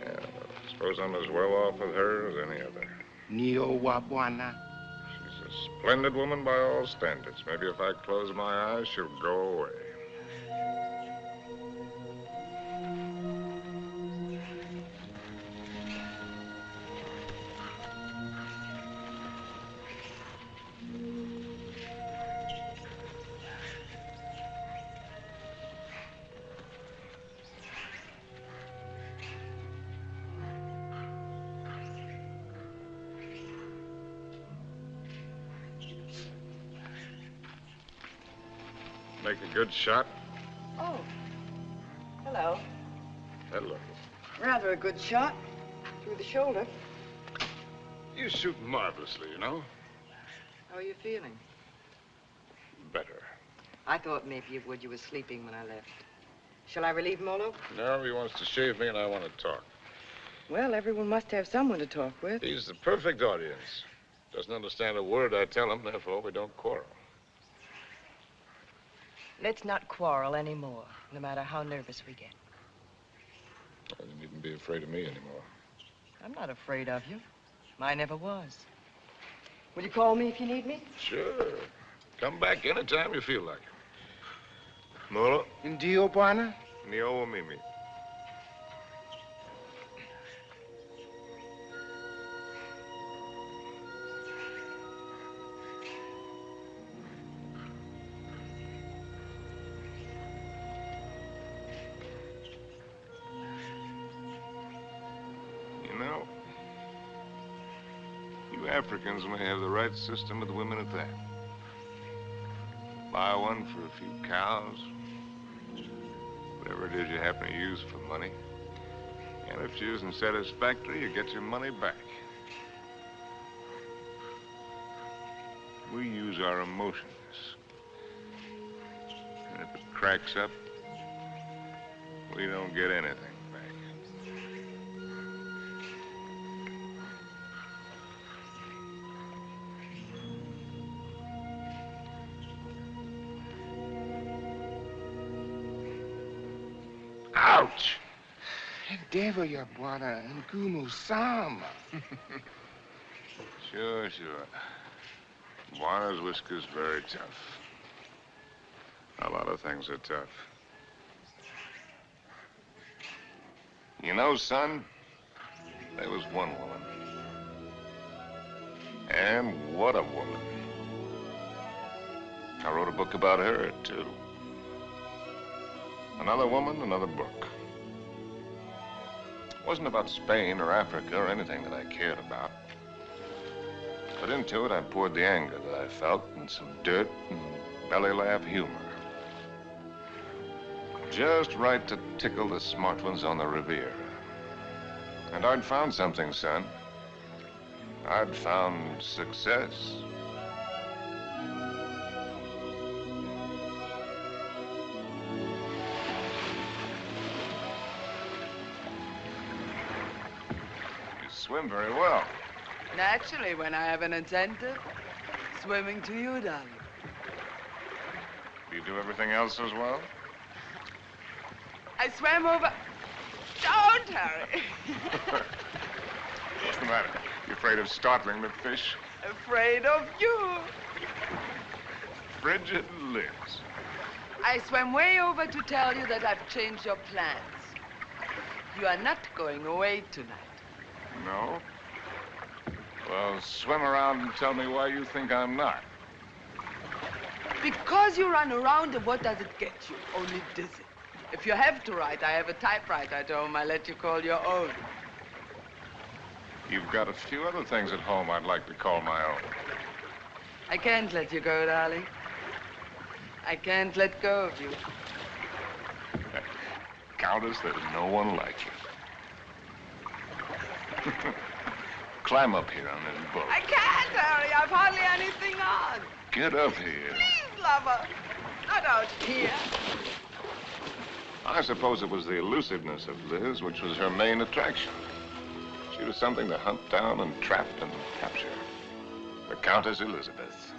B: Yeah, I suppose I'm as well off with her as any other.
D: Nio wa bwana.
B: She's a splendid woman by all standards. Maybe if I close my eyes, she'll go away. make a good shot?
C: Oh. Hello.
B: Hello.
C: Rather a good shot. Through the shoulder.
B: You shoot marvelously, you know.
C: How are you feeling?
B: Better.
C: I thought maybe you would. You were sleeping when I left. Shall I relieve Molo?
B: No, he wants to shave me and I want to talk.
C: Well, everyone must have someone to talk with.
B: He's the perfect audience. Doesn't understand a word I tell him, therefore we don't quarrel.
C: Let's not quarrel anymore, no matter how nervous we get.
B: You needn't be afraid of me anymore.
C: I'm not afraid of you. I never was. Will you call me if you need me?
B: Sure. Come back anytime you feel like it. Molo?
F: Ndio, bwana?
B: Nio mimi. You know, you Africans may have the right system with women at that. Buy one for a few cows, whatever it is you happen to use for money. And if she isn't satisfactory, you get your money back. We use our emotions. And if it cracks up, we don't get anything back. Ouch!
F: Endeavor, ya bwana, ngumu sama.
B: Sure. Juana's whisker's very tough. A lot of things are tough. You know, son, there was one woman. And what a woman. I wrote a book about her, too. Another woman, another book. It wasn't about Spain or Africa or anything that I cared about. But into it, I poured the anger that I felt and some dirt and belly laugh humor. Just right to tickle the smart ones on the Riviera. And I'd found something, son. I'd found success. You swim very well.
L: Naturally, when I have an incentive, swimming to you, darling.
B: Do you do everything else as well?
L: I swam over... Don't, Harry.
B: What's the matter? You afraid of startling the fish?
L: Afraid of you.
B: Frigid Liz.
L: I swam way over to tell you that I've changed your plans. You are not going away tonight.
B: No? Well, swim around and tell me why you think I'm not.
L: Because you run around, and what does it get you? Only dizzy. If you have to write, I have a typewriter at home. I let you call your own.
B: You've got a few other things at home I'd like to call my own.
L: I can't let you go, darling. I can't let go of you.
B: Countess, there's no one like you. Climb up here on this boat.
L: I can't, Harry. I've hardly anything on.
B: Get up here.
L: Please, lover. Not out here.
B: I suppose it was the elusiveness of Liz which was her main attraction. She was something to hunt down and trap and capture. The Countess Elizabeth.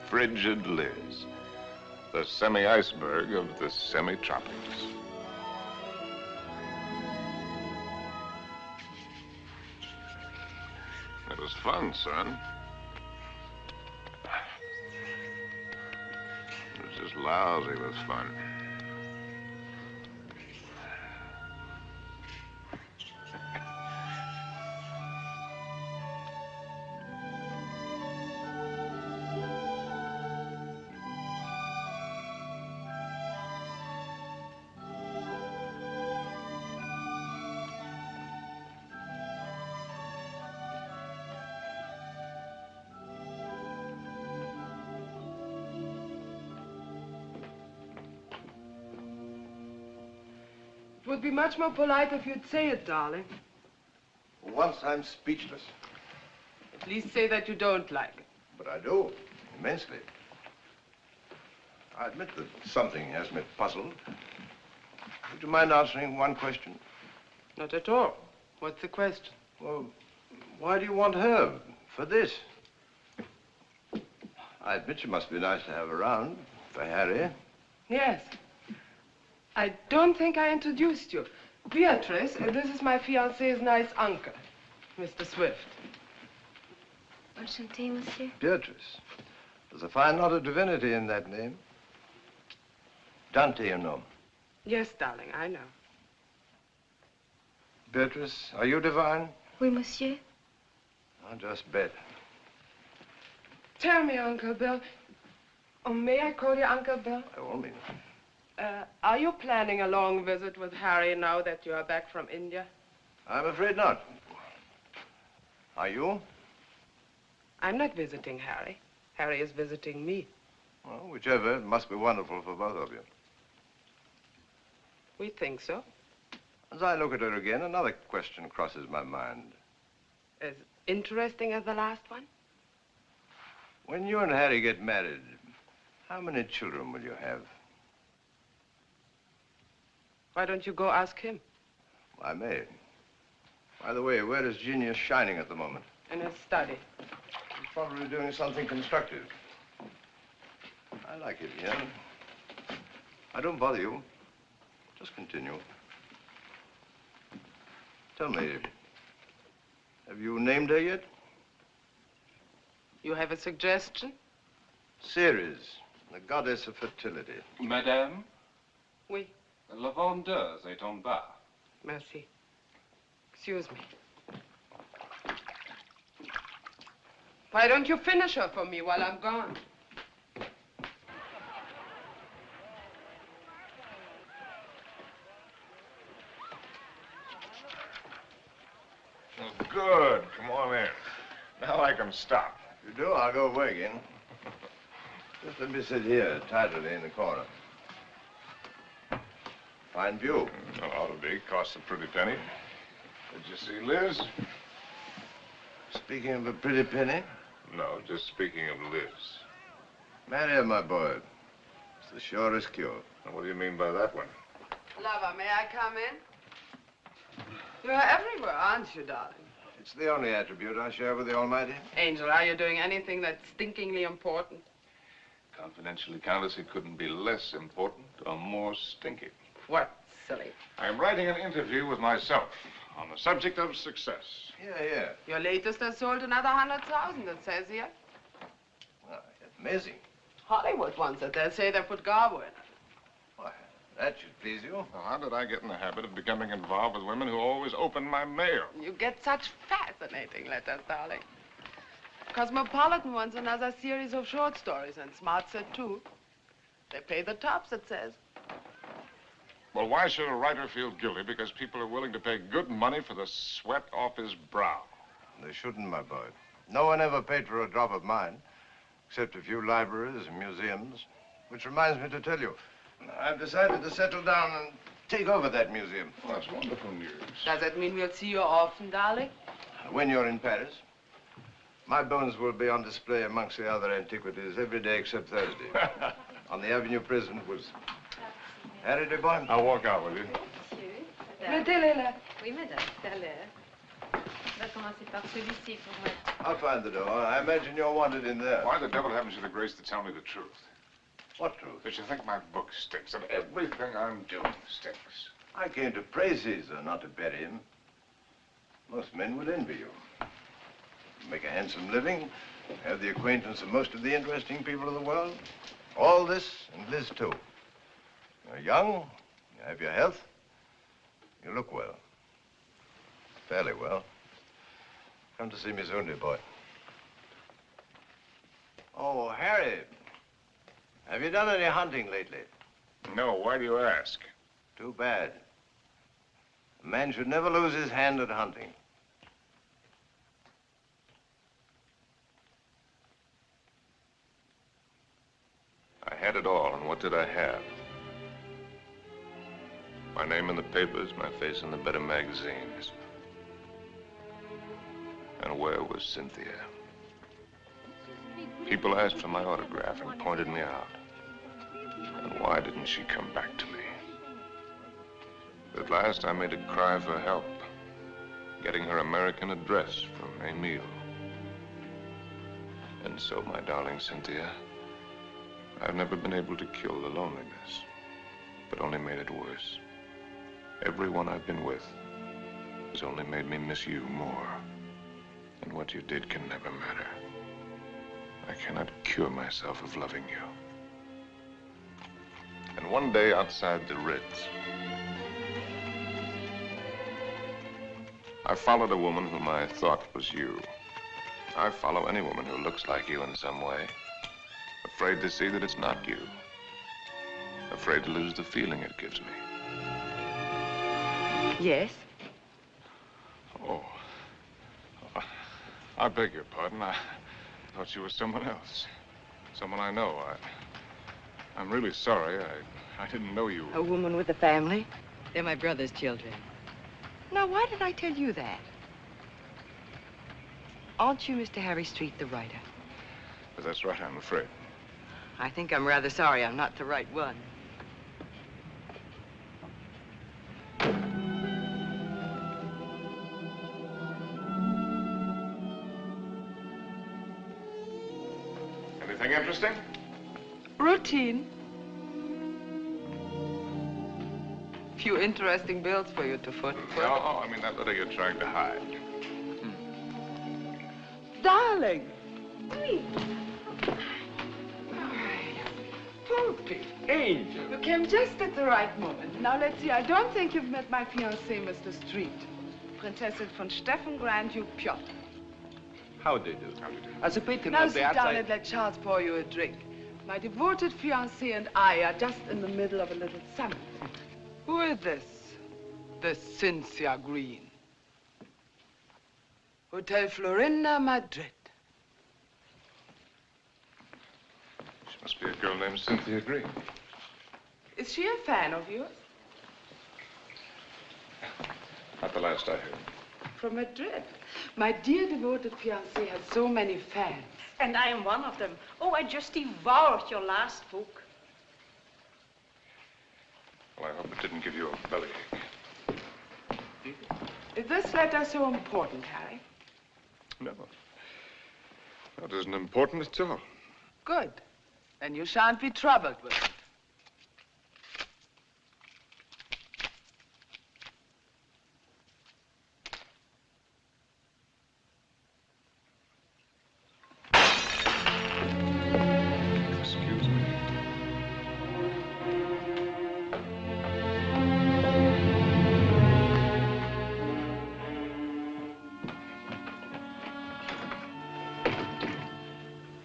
B: Frigid Liz. The semi-iceberg of the semi-tropics. It was fun, son. It was just lousy with fun.
L: would be much more polite if you'd say it, darling.
E: For once, I'm speechless.
L: At least say that you don't like it.
E: But I do, immensely. I admit that something has me puzzled. Would you mind answering one question?
L: Not at all. What's the question?
E: Well, why do you want her for this? I admit she must be nice to have around for Harry.
L: Yes. I don't think I introduced you. Beatrice, this is my fiancé's nice uncle, Mr. Swift.
I: Enchanté, monsieur.
E: Beatrice. There's a fine lot of divinity in that name. Dante, you know.
L: Yes, darling, I know.
E: Beatrice, are you divine?
I: Oui, monsieur.
E: I'll just bet.
L: Tell me, Uncle Bill. Oh, may I call you Uncle Bill?
E: By all means.
L: Are you planning a long visit with Harry now that you are back from India?
E: I'm afraid not. Are you?
L: I'm not visiting Harry. Harry is visiting me.
E: Well, whichever, it must be wonderful for both of you.
L: We think so.
E: As I look at her again, another question crosses my mind.
L: As interesting as the last one?
E: When you and Harry get married, how many children will you have?
L: Why don't you go ask him?
E: I may. By the way, where is Genius shining at the moment?
L: In his study.
E: He's probably doing something constructive. I like it here. I don't bother you. Just continue. Tell me, have you named her yet?
L: You have a suggestion?
E: Ceres, the goddess of fertility.
M: Madame?
L: Oui.
M: La vendeuse est en bas.
L: Merci. Excuse me. Why don't you finish her for me while I'm gone?
B: Oh, good. Come on in. Now I can stop.
E: If you do, I'll go away again. Just let me sit here, tidily in the corner. Fine view.
B: Well, ought to be. Costs a pretty penny. Did you see Liz?
E: Speaking of a pretty penny?
B: No, just speaking of Liz.
E: Marry her, my boy. It's the surest cure.
B: Now, what do you mean by that one?
L: Lover, may I come in? You're everywhere, aren't you, darling?
E: It's the only attribute I share with the Almighty.
L: Angel, are you doing anything that's stinkingly important?
B: Confidentially, Countess, it couldn't be less important or more stinky.
L: What, silly?
B: I'm writing an interview with myself on the subject of success.
E: Yeah.
L: Your latest has sold another 100,000, it says here.
E: Well, amazing.
L: Hollywood wants it. They'll say they put Garbo in it.
E: Why, that should please you.
B: Well, how did I get in the habit of becoming involved with women who always open my mail?
L: You get such fascinating letters, darling. Cosmopolitan wants another series of short stories, and Smart said too. They pay the tops, it says.
B: Well, why should a writer feel guilty because people are willing to pay good money for the sweat off his brow?
E: They shouldn't, my boy. No one ever paid for a drop of mine, except a few libraries and museums. Which reminds me to tell you, I've decided to settle down and take over that museum.
B: Well, that's wonderful news.
L: Does that mean we'll see you often, darling?
E: When you're in Paris, my bones will be on display amongst the other antiquities every day except Thursday. On the Avenue Prison was... Harry, dear boy?
B: I'll walk out with you.
L: Mettez-les là.
I: Oui, madame, tout à l'heure. On va commencer par celui-ci pour moi.
E: I'll find the door. I imagine you're wanted in there.
B: Why the devil haven't you the grace to tell me the truth?
E: What truth?
B: That you think my book stinks and everything I'm doing stinks.
E: I came to praise Caesar, not to bury him. Most men would envy you. Make a handsome living, have the acquaintance of most of the interesting people of the world. All this, and Liz too. You're young, you have your health, you look well. Fairly well. Come to see me soon, dear boy. Oh, Harry, have you done any hunting lately?
B: No, why do you ask?
E: Too bad. A man should never lose his hand at hunting.
B: I had it all, and what did I have? My name in the papers, my face in the better magazines. And where was Cynthia? People asked for my autograph and pointed me out. And why didn't she come back to me? At last, I made a cry for help, getting her American address from Emile. And so, my darling Cynthia, I've never been able to kill the loneliness, but only made it worse. Everyone I've been with has only made me miss you more. And what you did can never matter. I cannot cure myself of loving you. And one day outside the Ritz, I followed a woman whom I thought was you. I follow any woman who looks like you in some way. Afraid to see that it's not you. Afraid to lose the feeling it gives me.
C: Yes?
B: Oh. I beg your pardon. I thought you were someone else. Someone I know. I'm really sorry. I didn't know you.
C: A woman with a family? They're my brother's children. Now, why did I tell you that? Aren't you Mr. Harry Street, the writer?
B: But that's right, I'm afraid.
C: I think I'm rather sorry I'm not the right one.
B: Anything interesting?
L: Routine. Few interesting bills for you to foot.
B: No, I mean that letter you're trying to hide.
L: Darling. Poopy angel. You came just at the right moment. Now, let's see. I don't think you've met my fiancé, Mr. Street. Prinzessin von Steffen Grand Duke Piotr.
N: How do you do?
B: How do you do?
N: As a painter
L: Now
N: of the
L: sit down
N: outside...
L: and let Charles pour you a drink. My devoted fiancé and I are just in the middle of a little summit. Who is this? The Cynthia Green. Hotel Florinda, Madrid.
B: She must be a girl named Cynthia Green.
L: Is she a fan of yours?
B: Not the last I heard.
L: From Madrid. My dear devoted fiancé has so many fans.
O: And I am one of them. Oh, I just devoured your last book.
B: Well, I hope it didn't give you a bellyache.
L: Is this letter so important, Harry?
B: No. That isn't important at all.
L: Good. Then you shan't be troubled with it.
B: Excuse me.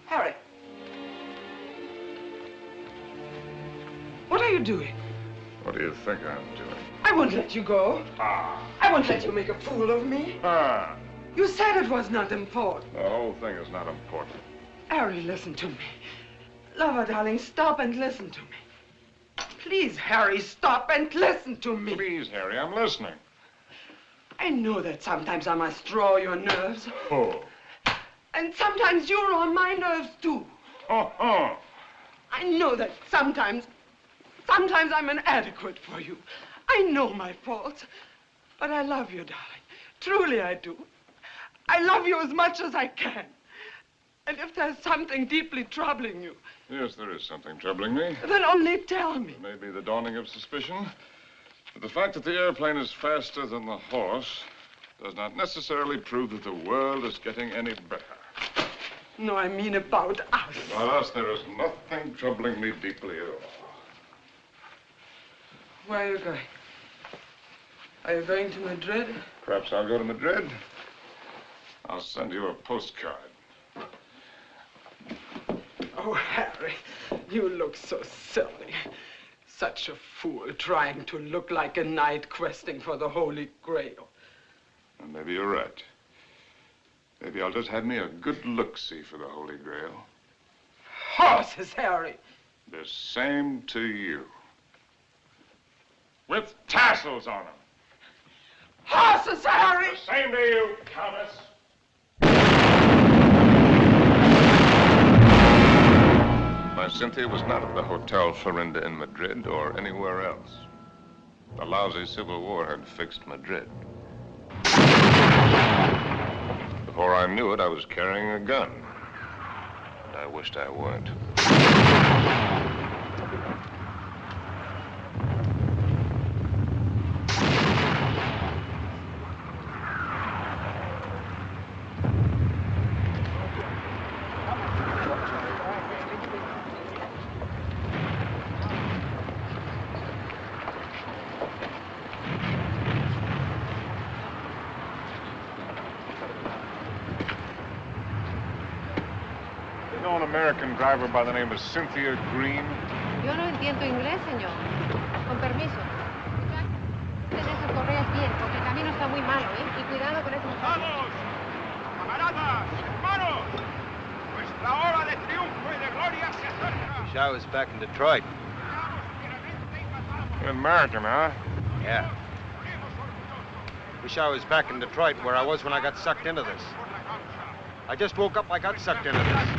L: Harry. What are you doing?
B: What do you think I'm doing?
L: I won't let you go.
B: Ah.
L: I won't let you make a fool of me.
B: Ah.
L: You said it was not important.
B: The whole thing is not important.
L: Harry, listen to me. Lover, darling, stop and listen to me. Please, Harry, stop and listen to me.
B: Please, Harry, I'm listening.
L: I know that sometimes I must draw your nerves.
B: Oh.
L: And sometimes you're on my nerves, too.
B: Oh.
L: I know that sometimes I'm inadequate for you. I know my faults. But I love you, darling. Truly I do. I love you as much as I can. And if there's something deeply troubling you...
B: Yes, there is something troubling me.
L: Then only tell me.
B: Maybe the dawning of suspicion. But the fact that the airplane is faster than the horse does not necessarily prove that the world is getting any better.
L: No, I mean about us.
B: About us, there is nothing troubling me deeply at all.
L: Where are you going? Are you going to Madrid?
B: Perhaps I'll go to Madrid. I'll send you a postcard.
L: Oh, Harry, you look so silly. Such a fool trying to look like a knight questing for the Holy Grail.
B: And maybe you're right. Maybe I'll just have me a good look-see for the Holy Grail.
L: Horses, Harry.
B: The same to you. with tassels on them.
L: Horses, Harry!
B: Same to you, Countess. My Cynthia was not at the Hotel Florinda in Madrid or anywhere else. The lousy Civil War had fixed Madrid. Before I knew it, I was carrying a gun. And I wished I weren't. An American driver by the name of Cynthia Green.
P: Yo no entiendo inglés, señor. Con permiso. Ten esas correas bien, porque el camino está muy malo, ¿eh? Y cuidado con esos...
Q: ¡Vamos! ¡Camaradas! ¡Hermanos! Nuestra hora de triunfo y de gloria se acerca.
N: Wish I was back in Detroit.
B: You're an American, huh?
N: Yeah. Wish I was back in Detroit where I was when I got sucked into this. I just woke up, I got sucked into this.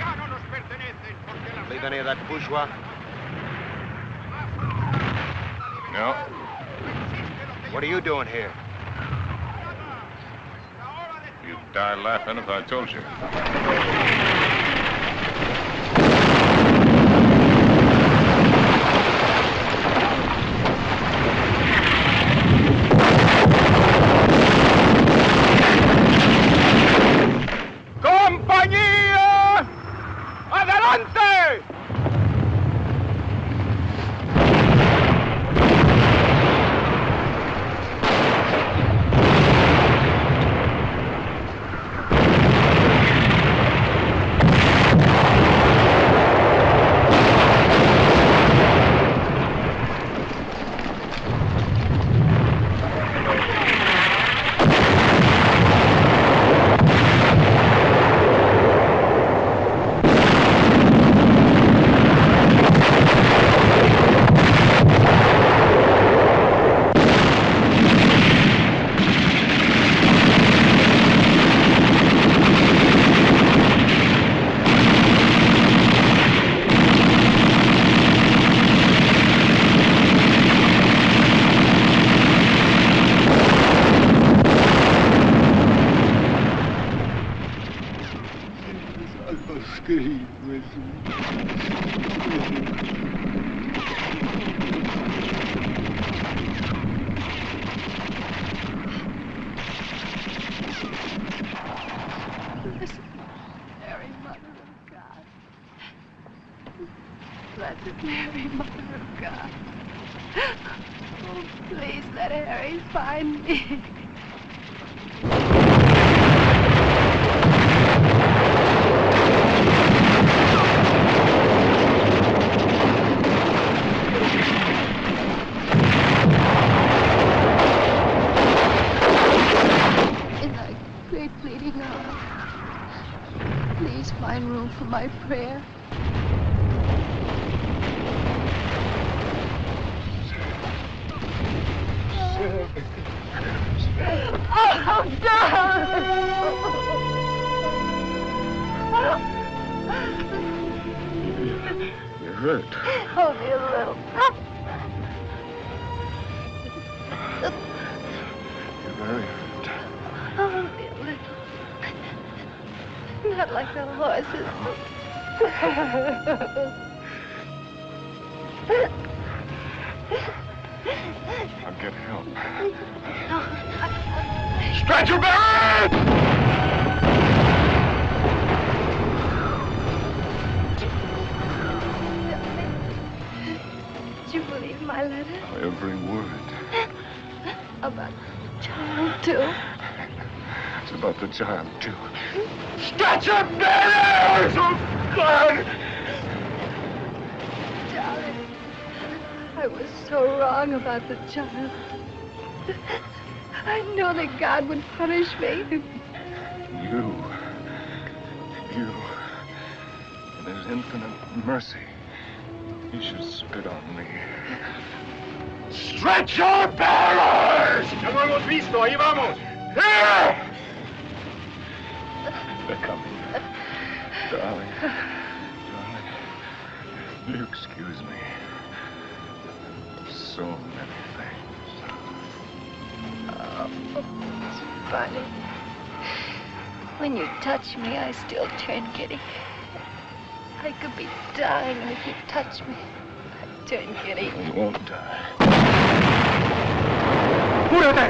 N: Believe any of that bourgeois?
B: No.
N: What are you doing here?
B: You'd die laughing if I told you.
Q: ¡Compañía! ¡Adelante!
G: Blessed Mary, Mother of God. Oh, please let Harry find me. In thy great pleading hour, please find room for my prayer. Oh, darling!
B: You're hurt.
G: Only a little.
B: You're very hurt.
G: Only a little. Not like the horses.
B: I'll get help.
Q: Stretcher bearer!
G: Did you believe my letter?
B: Every word.
G: About the child, too?
B: It's about the child, too.
Q: Stretcher bearers! Oh, God!
G: Darling, I was so wrong about the child. I knew that God would punish me.
B: You, in his infinite mercy, he should spit on me.
Q: Stretch your barrels! Ya lo hemos visto, ahí vamos. Here!
B: They're coming. Darling. Will you excuse me? So many things.
I: Oh, it's funny. When you touch me, I still turn giddy. I could be dying, and if you touch me, I turn giddy.
B: You won't die.
J: ¡Apúrate!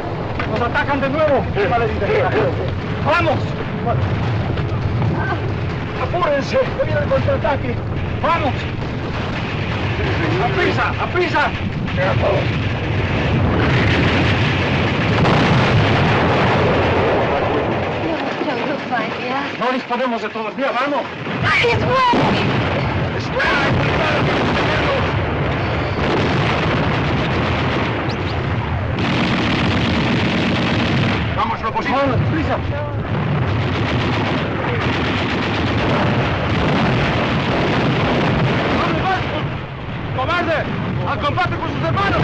J: ¡Nos atacan de nuevo! ¡Vamos! ¡Apúrense! ¡Que viene el contraataque! ¡Vamos! ¡A prisa! ¡A prisa!
I: No, you'll find me out.
J: No disponemos de todos. ¡Mira, vamos!
I: It's wet!
Q: Vamos, lo posible.
J: ¡Vamos, prisa! ¡Cobarde! ¡Al combate con sus hermanos!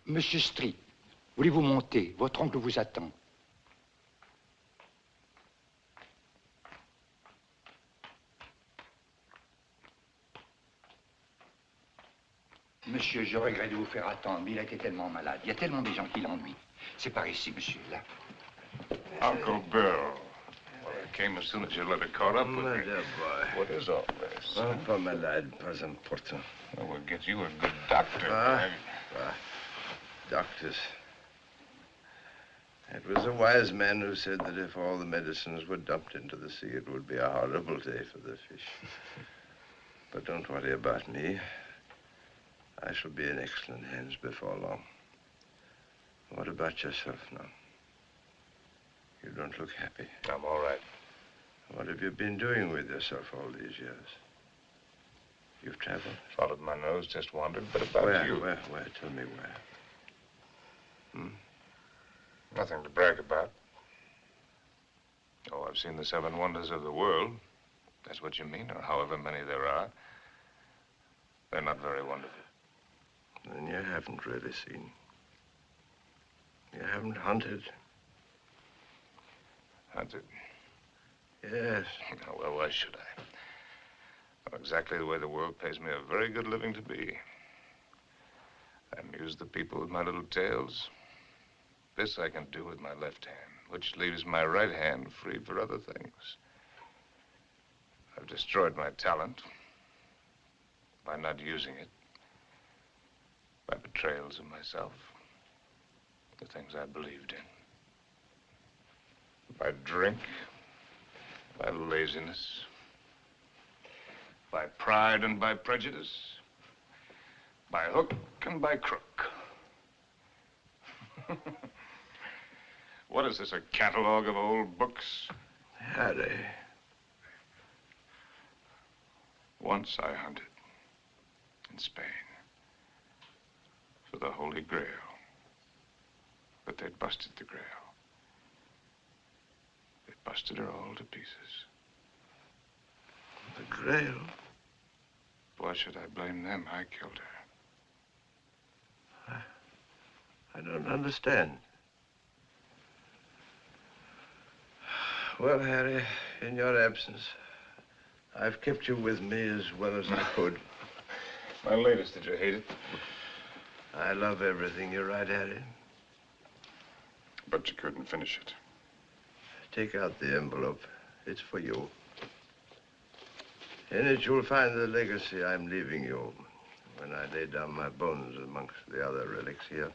R: Monsieur Street, voulez-vous monter? Votre oncle vous attend. Monsieur, je regrette de vous faire attendre, mais il a été tellement malade. Il y a tellement de gens qui l'ennuient. C'est par ici, monsieur, là.
B: Uncle Bill. Well, I came as soon as your letter caught up with
E: My
B: me.
E: dear boy.
B: What is all this?
E: Oh, pas malade, pas important.
B: Well, we'll get you a good doctor.
E: Doctors. It was a wise man who said that if all the medicines were dumped into the sea, it would be a horrible day for the fish. But don't worry about me. I shall be in excellent hands before long. What about yourself now? You don't look happy.
B: I'm all right.
E: What have you been doing with yourself all these years? You've traveled?
B: Followed my nose, just wandered, but about you.
E: Where? Tell me where.
B: Nothing to brag about. Oh, I've seen the 7 wonders of the world. That's what you mean, or however many there are. They're not very wonderful.
E: Then you haven't really seen. You haven't hunted.
B: Hunted?
E: Yes.
B: Oh, well, why should I? Well, exactly the way the world pays me a very good living to be. I amuse the people with my little tales. This I can do with my left hand, which leaves my right hand free for other things. I've destroyed my talent by not using it, by betrayals of myself, the things I believed in, by drink, by laziness, by pride and by prejudice, by hook and by crook. What is this, a catalog of old books?
E: Harry.
B: Once I hunted in Spain for the Holy Grail, but they'd busted the Grail. They busted her all to pieces.
E: The Grail?
B: Why should I blame them? I killed her.
E: I don't understand. Well, Harry, in your absence, I've kept you with me as well as I could.
B: My latest, did you hate it?
E: I love everything you write, Harry.
B: But you couldn't finish it.
E: Take out the envelope. It's for you. In it, you'll find the legacy I'm leaving you when I lay down my bones amongst the other relics here.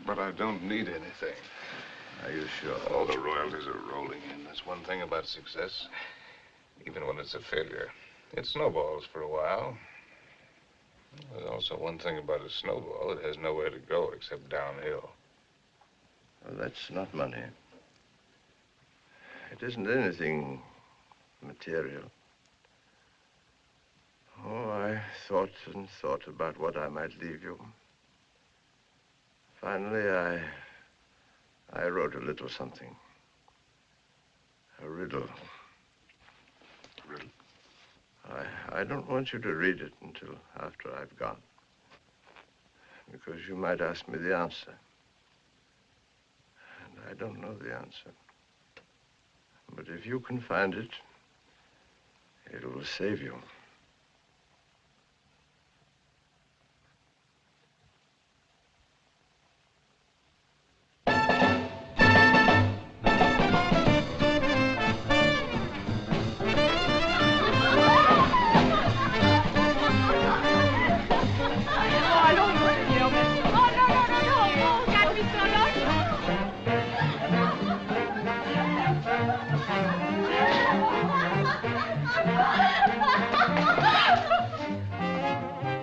B: But I don't need anything.
E: Are you sure?
B: All the royalties are rolling in. That's one thing about success. Even when it's a failure, it snowballs for a while. There's also one thing about a snowball. It has nowhere to go except downhill.
E: Well, that's not money. It isn't anything material. Oh, I thought and thought about what I might leave you. Finally, I wrote a little something. A riddle.
B: Riddle?
E: I don't want you to read it until after I've gone. Because you might ask me the answer. And I don't know the answer. But if you can find it, it will save you.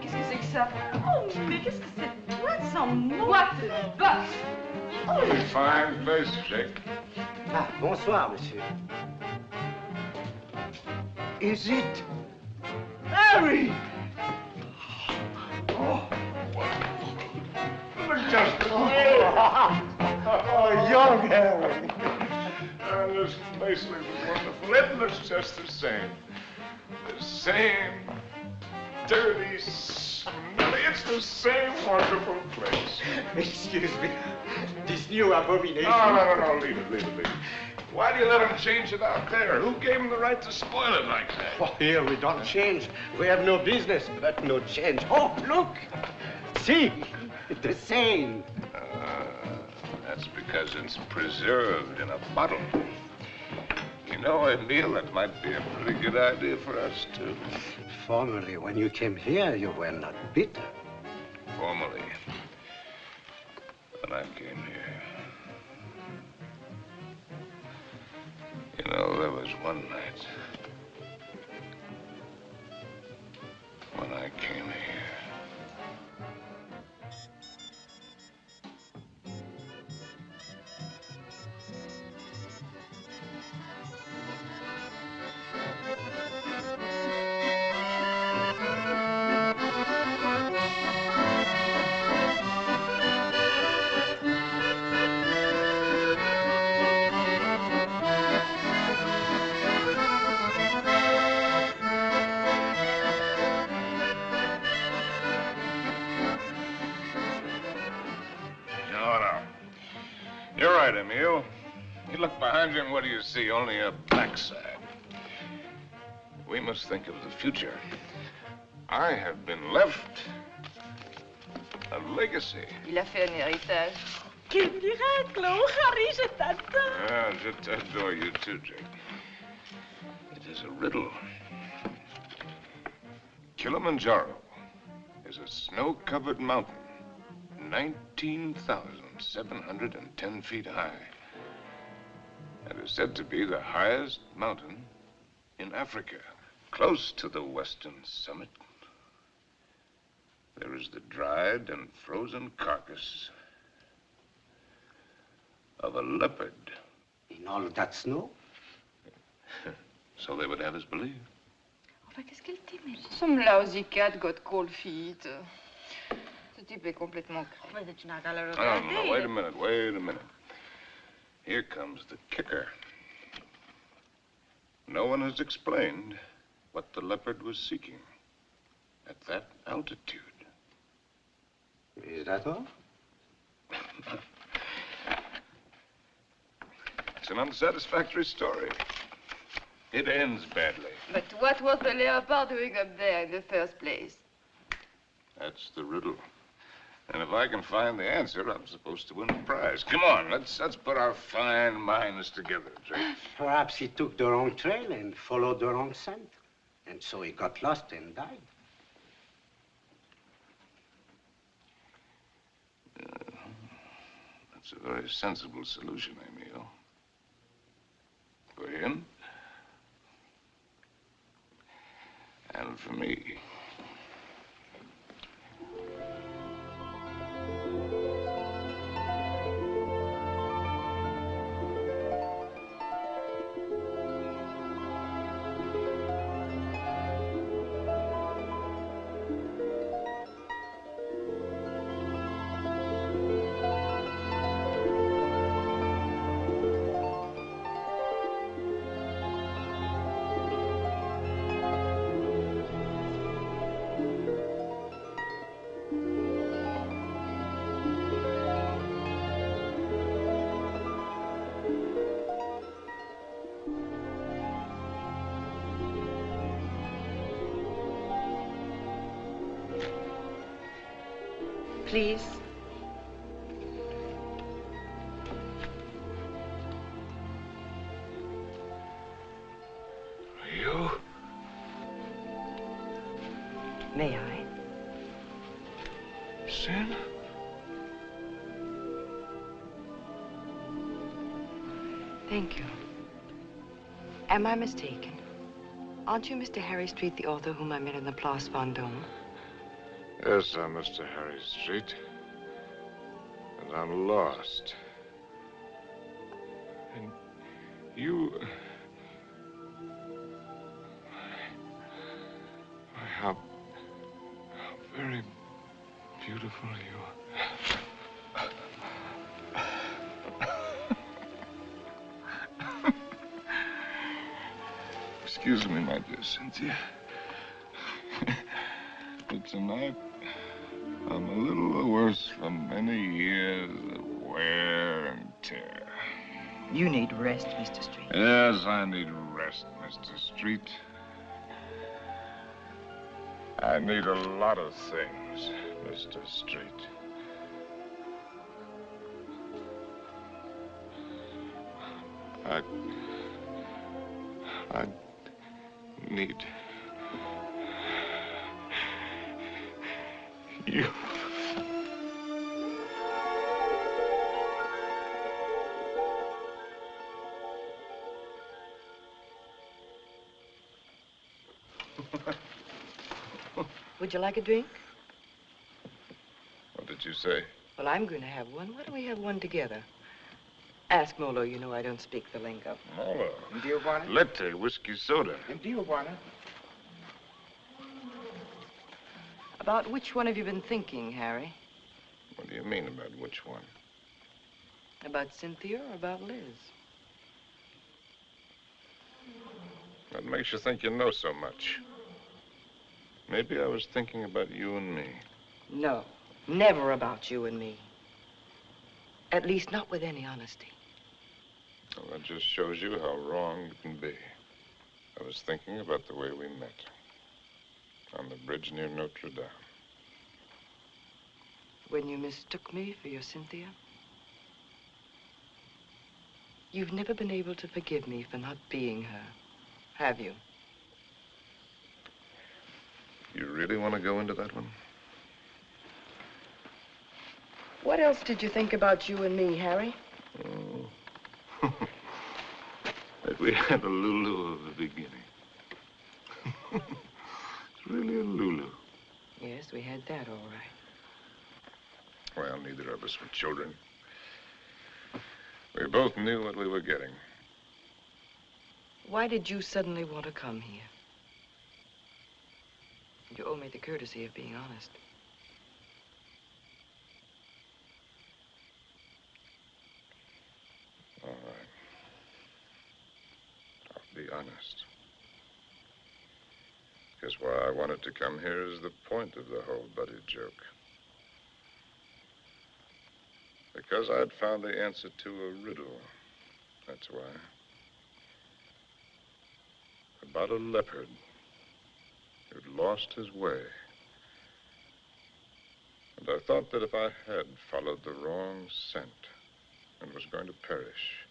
L: Qu'est-ce que c'est que ça? Oh, mais qu'est-ce que c'est? What's on what the bus?
B: Fine place, Jake.
K: Ah, bonsoir, monsieur.
L: Is it Harry?
B: Just
K: Oh, young Harry.
B: And this place looks wonderful. It looks just the same. The same dirty, smelly. It's the same wonderful place.
K: Excuse me. This new abomination.
B: No. Leave it. Why do you let them change it out there? Who gave them the right to spoil it like that?
K: Oh, here we don't change. We have no business, but no change. Oh, look. See, the same.
B: That's because it's preserved in a bottle. You know, Emile, that might be a pretty good idea for us, too.
K: Formerly, when you came here, you were not bitter.
B: Formerly, when I came here. You know, there was one night when I came here. No. You're right, Emile. You look behind you and what do you see? Only a backside. We must think of the future. I have been left a legacy.
C: Il a fait un héritage.
L: Quel miracle! Oh, Harry, je t'adore.
B: Yeah, je t'adore you too, Jake. It is a riddle. Kilimanjaro is a snow-covered mountain, 19,710 feet high, and is said to be the highest mountain in Africa. Close to the western summit, there is the dried and frozen carcass of a leopard.
K: In all that snow?
B: So they would have us believe.
C: Enfin, qu'est-ce qu'elle t'aimait? Some lousy cat got cold feet. Ce type est complètement craint. Mais tu n'as qu'à le regarder.
B: No, wait a minute. Here comes the kicker. No one has explained what the leopard was seeking at that altitude.
K: Is that all?
B: It's an unsatisfactory story. It ends badly.
C: But what was the leopard doing up there in the first place?
B: That's the riddle. And if I can find the answer, I'm supposed to win the prize. Come on, let's put our fine minds together, Jake.
K: Perhaps he took the wrong trail and followed the wrong scent. And so he got lost and died.
B: That's a very sensible solution, Emile. For him. And for me.
C: please.
B: You?
C: May I?
B: Sin?
C: Thank you. Am I mistaken? Aren't you Mr. Harry Street, the author whom I met in the Place Vendôme?
B: Yes, I'm Mr. Harry Street. And I'm lost. And you... How very beautiful you are. Excuse me, my dear Cynthia. But tonight, I'm a little worse from many years of wear and tear.
C: You need rest, Mr. Street.
B: Yes, I need rest, Mr. Street. I need a lot of things, Mr. Street. I need you.
C: Would you like a drink?
B: What did you say?
C: Well, I'm going to have one. Why don't we have one together? Ask Molo. You know I don't speak the lingo.
B: Molo.
F: Dio buona?
B: Latte, whiskey soda.
F: Dio buona?
C: About which one have you been thinking, Harry?
B: What do you mean about which one?
C: About Cynthia or about Liz?
B: What makes you think you know so much? Maybe I was thinking about you and me.
C: No, never about you and me. At least not with any honesty.
B: Well, that just shows you how wrong you can be. I was thinking about the way we met. On the bridge near Notre Dame.
C: When you mistook me for your Cynthia? You've never been able to forgive me for not being her, have you?
B: You really want to go into that one?
C: What else did you think about you and me, Harry?
B: Oh. That we had a Lulu of the beginning. It's really a Lulu.
C: Yes, we had that, all right.
B: Well, neither of us were children. We both knew what we were getting.
C: Why did you suddenly want to come here? You owe me the courtesy of being honest.
B: All right. I'll be honest. Because why I wanted to come here is the point of the whole buddy joke. Because I'd found the answer to a riddle. That's why. About a leopard who'd lost his way. And I thought that if I had followed the wrong scent and was going to perish,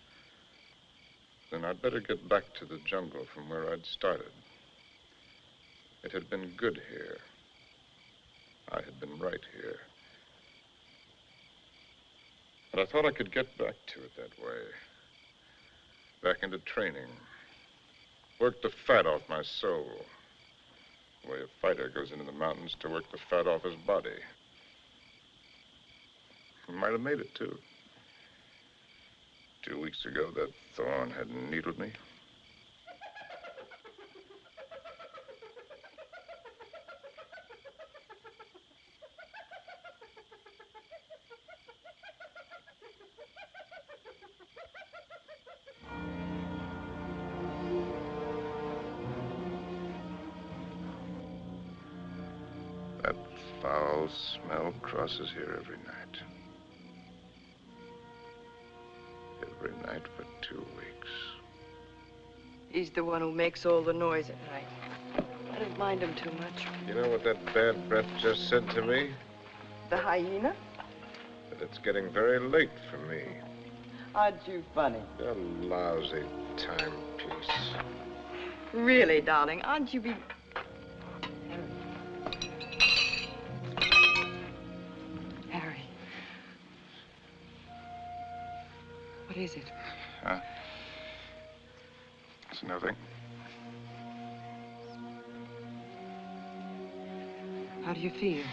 B: then I'd better get back to the jungle from where I'd started. It had been good here. I had been right here. And I thought I could get back to it that way. Back into training. Work the fat off my soul. The way a fighter goes into the mountains to work the fat off his body. I might have made it, too. 2 weeks ago, that thorn had needled me. That foul smell crosses here every night. Every night for 2 weeks.
C: He's the one who makes all the noise at night. I don't mind him too much.
B: You know what that bad breath just said to me?
L: The hyena?
B: But it's getting very late for me.
L: Aren't you funny?
B: A lousy timepiece.
C: Really, darling, aren't you be... Harry. What is it?
B: Huh? It's nothing.
C: How do you feel?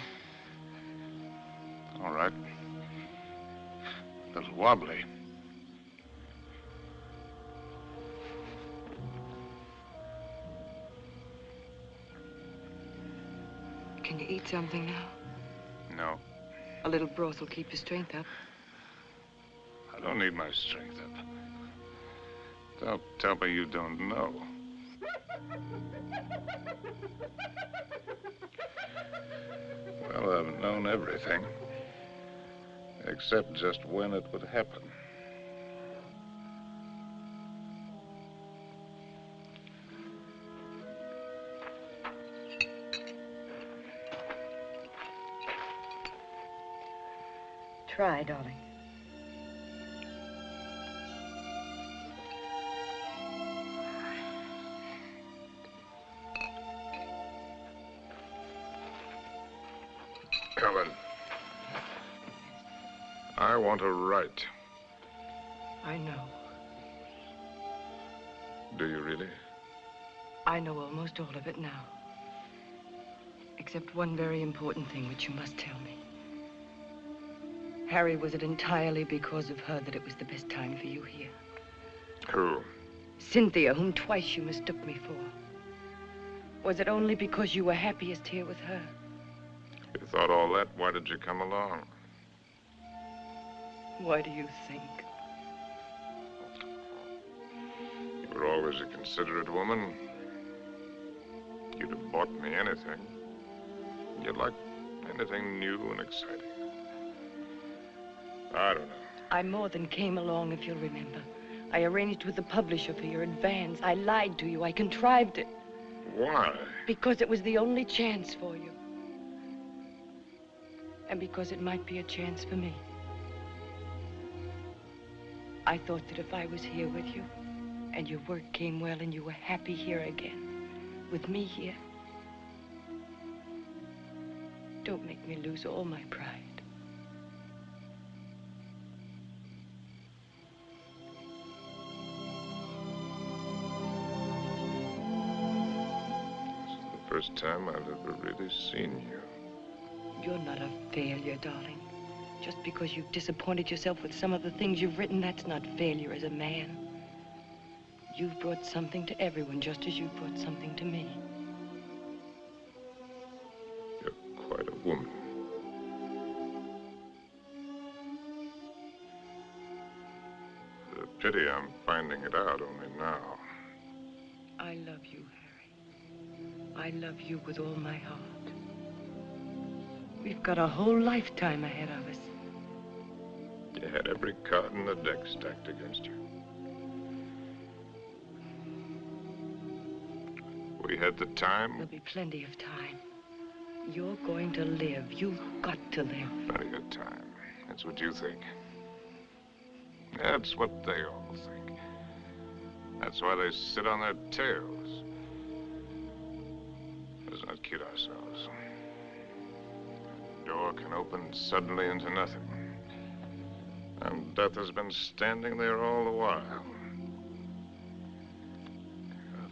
B: All right. A little wobbly.
C: Can you eat something now?
B: No,
C: A little broth will keep your strength up.
B: I don't need my strength up. Don't tell me you don't know. Well, I've known everything. Except just when it would happen.
C: Try, darling.
B: Helen, I want to write.
C: I know.
B: Do you really?
C: I know almost all of it now. Except one very important thing which you must tell me. Harry, was it entirely because of her that it was the best time for you here?
B: Who?
C: Cynthia, whom twice you mistook me for. Was it only because you were happiest here with her?
B: You thought all that, why did you come along?
C: Why do you think?
B: You were always a considerate woman. You'd have bought me anything. You'd like anything new and exciting. I don't know.
C: I more than came along, if you'll remember. I arranged with the publisher for your advance. I lied to you. I contrived it.
B: Why?
C: Because it was the only chance for you. And because it might be a chance for me. I thought that if I was here with you, and your work came well, and you were happy here again, with me here, don't make me lose all my pride.
B: First time I've ever really seen you.
C: You're not a failure, darling. Just because you've disappointed yourself with some of the things you've written, that's not failure as a man. You've brought something to everyone, just as you've brought something to me.
B: You're quite a woman. It's a pity I'm finding it out only now.
C: I love you, Harry. I love you with all my heart. We've got a whole lifetime ahead of us.
B: You had every card in the deck stacked against you. We had the time.
C: There'll be plenty of time. You're going to live. You've got to live.
B: Plenty of time. That's what you think. That's what they all think. That's why they sit on their tails. Let's not kid ourselves. The door can open suddenly into nothing. And death has been standing there all the while.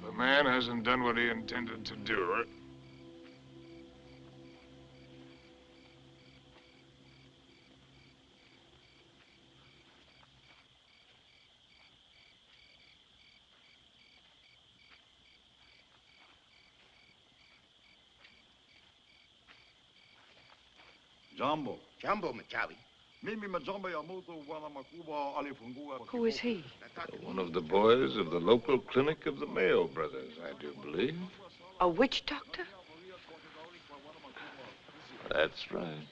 B: If a man hasn't done what he intended to do,
S: Jumbo.
K: Jumbo Machawi.
C: Who is he?
B: one of the boys of the local clinic of the Mayo brothers, I do believe.
C: A witch doctor?
B: That's right.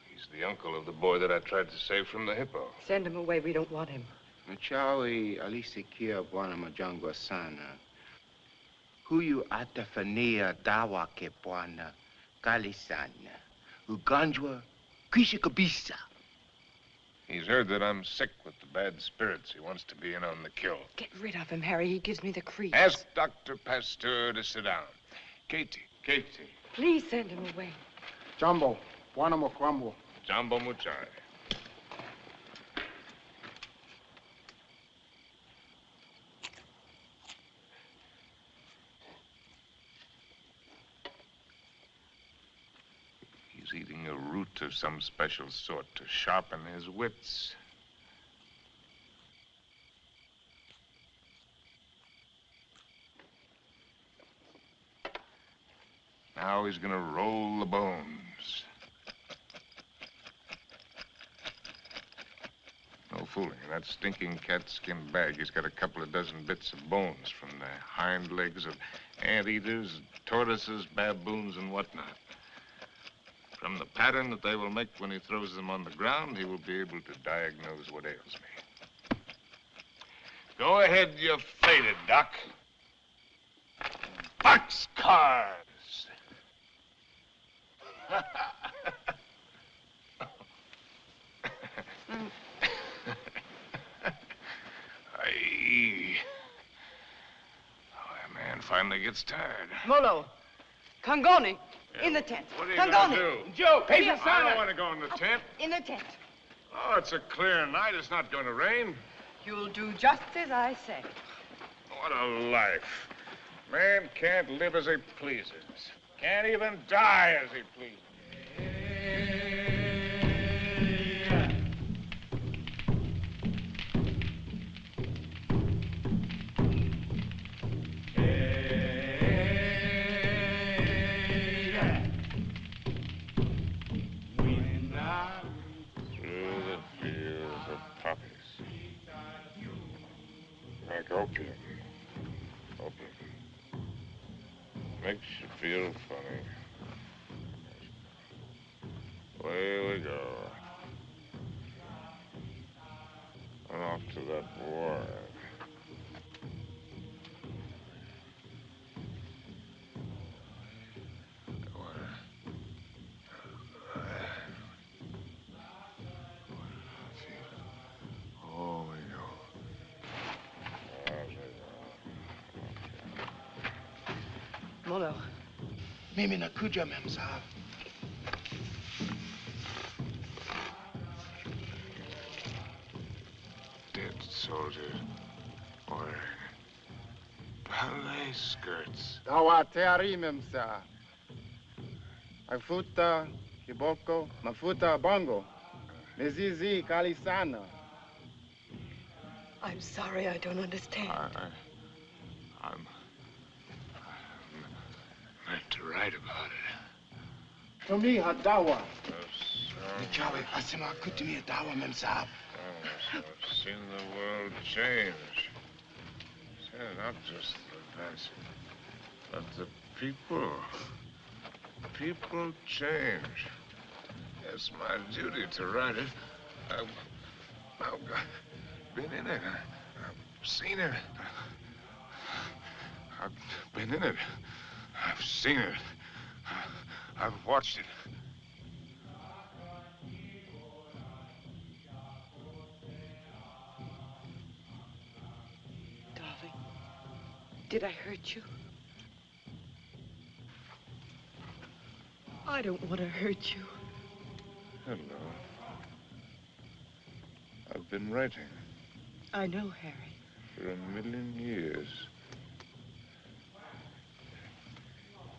B: He's the uncle of the boy that I tried to save from the hippo.
C: Send him away. We don't want him.
F: Machawi alisikia Bwana majangwa sana. Huyu atafania dawa ke Bwana kali sana. Ugonjwa kwisha kabisa.
B: He's heard that I'm sick with the bad spirits. He wants to be in on the kill.
C: Get rid of him, Harry. He gives me the creeps.
B: Ask Dr. Pasteur to sit down. Katie.
C: Please send him away.
J: Jambo, Bwana Mokwambo.
B: Jambo Muchai. He's eating a root of some special sort to sharpen his wits. Now he's gonna roll the bones. No fooling. In that stinking catskin bag, he's got a couple of dozen bits of bones from the hind legs of anteaters, tortoises, baboons, and whatnot. From the pattern that they will make when he throws them on the ground, he will be able to diagnose what ails me. Go ahead, you faded, Doc. Boxcars! Aye. Oh, that man finally gets tired.
C: Molo, Congoni, in the tent.
B: What are you
C: Congoni.
B: gonna do?
C: Joe,
B: I don't want to go in the tent.
C: In the tent.
B: Oh, it's a clear night. It's not going to rain.
C: You'll do just as I say.
B: What a life. Man can't live as he pleases. Can't even die as he pleases. Through the fields of poppies. Like opium. Opium. Makes you feel funny. Away we go. And off to that war. Oh, we go.
C: Molo.
F: Mimi nakuja, mem sahab.
B: Dead soldiers wearing ballet skirts.
J: Dawa teari memsa. Mafuta kiboko, mafuta bongo. Mezizi kali sana.
C: I'm sorry, I don't understand.
B: I'm meant to write about it.
J: To me, dawa.
F: Machawi asema kutumia dawa, mem sahab.
B: I've seen the world change. Not just the events, but the people. People change. It's my duty to write it. I've been in it. I've seen it. I've been in it. I've seen it. I've watched it.
C: Darling, did I hurt you? I don't want to hurt you.
B: Hello. I've been writing.
C: I know, Harry.
B: For 1,000,000 years.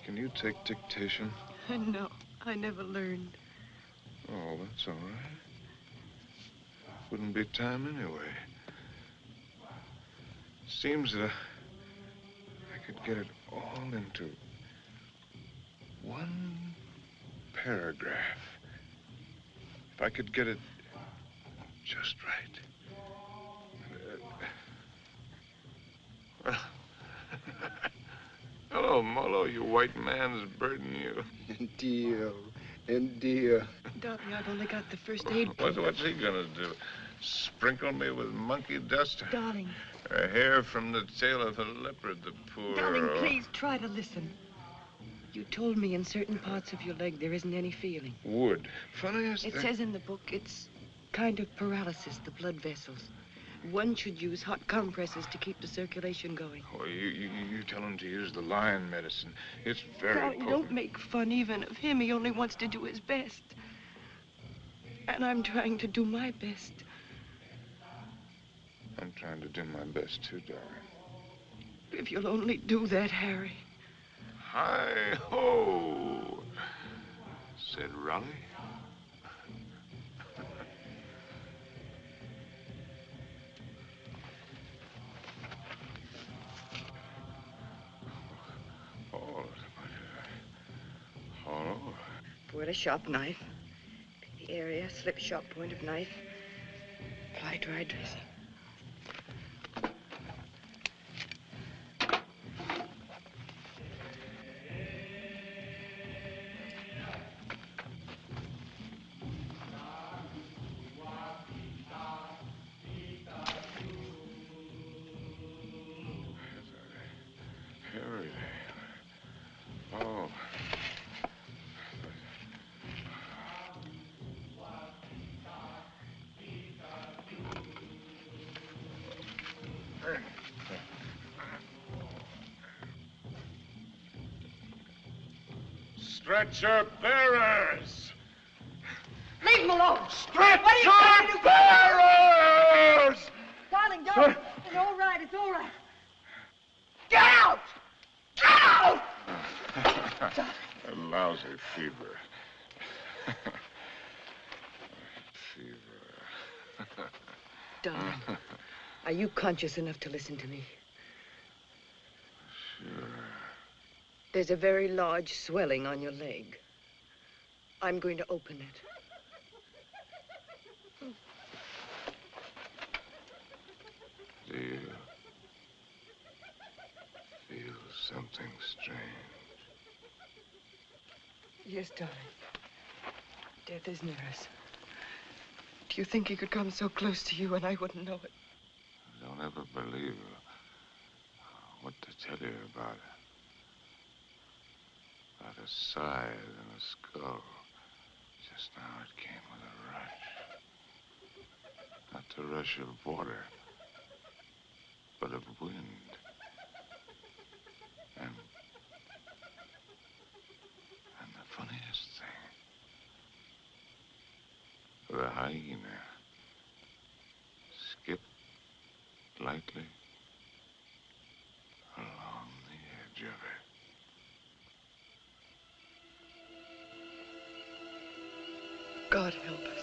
B: Can you take dictation?
C: No, I never learned.
B: Oh, that's all right. Wouldn't be time anyway. Seems that I could get it all into one paragraph. If I could get it just right. Well, hello, Molo, you white man's burden, you.
F: Dear.
C: Darling, I've only got the first aid.
B: What's he gonna do? Sprinkle me with monkey dust.
C: Darling.
B: A hair from the tail of a leopard, the poor...
C: Darling, please try to listen. You told me in certain parts of your leg there isn't any feeling.
B: Wood. Funniest
C: It
B: thing...
C: says in the book it's kind of paralysis, the blood vessels. One should use hot compresses to keep the circulation going.
B: Oh, you tell him to use the lion medicine. It's very
C: Darling,
B: potent.
C: don't make fun even of him. He only wants to do his best. And I'm trying to do my best.
B: I'm trying to do my best, too, darling.
C: If you'll only do that, Harry.
B: Hi-ho, said Raleigh. Oh.
C: Pour a sharp knife. In the area, slip sharp point of knife. Apply dry dressing.
B: Harry. Oh. Stretcher bearers!
C: Leave him alone!
B: Stretcher bearers!
C: Darling, don't! It's all right, it's all right. Get out! Get out!
B: A lousy fever. Fever.
C: Darling, are you conscious enough to listen to me?
B: Sure.
C: There's a very large swelling on your leg. I'm going to open it.
B: Do you feel something strange?
C: Yes, darling. Death is near us. Do you think he could come so close to you and I wouldn't know it?
B: Don't ever believe what to tell you about it. About a scythe and a skull. Just now it came with a rush. Not the rush of water, but of wind. And the funniest thing, the hyena skipped lightly along the edge of it.
C: God help us.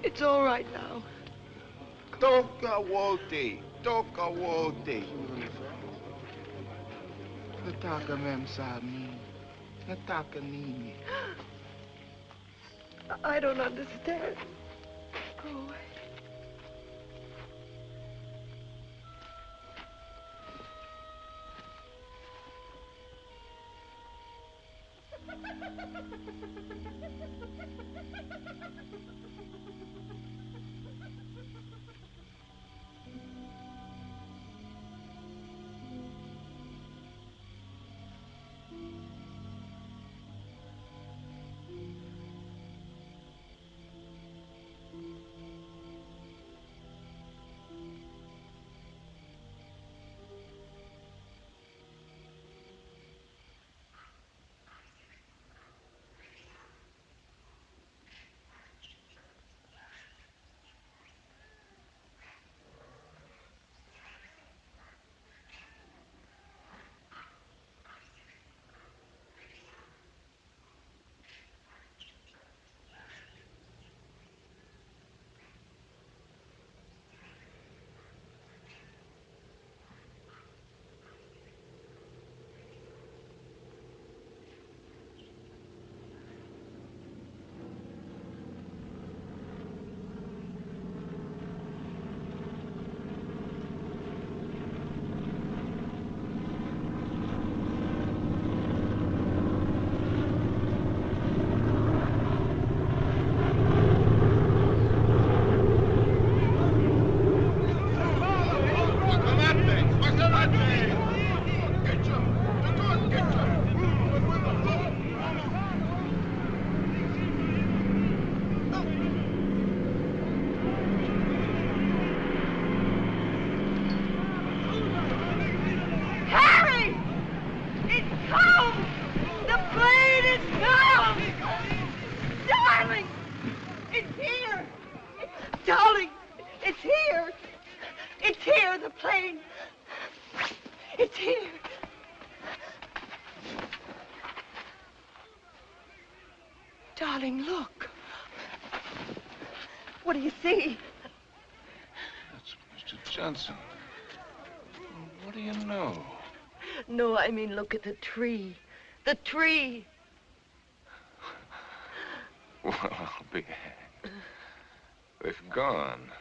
C: It's all right now.
E: Toca wote. Toca wote.
S: Nataka mem sami. Nataka nini.
C: I don't understand. Go away. Darling, it's here. It's here, the plane. It's here. Darling, look. What do you see?
B: That's Mr. Johnson. What do you know?
C: No, I mean, look at the tree. The tree.
B: Well, I'll be hanged. They've gone.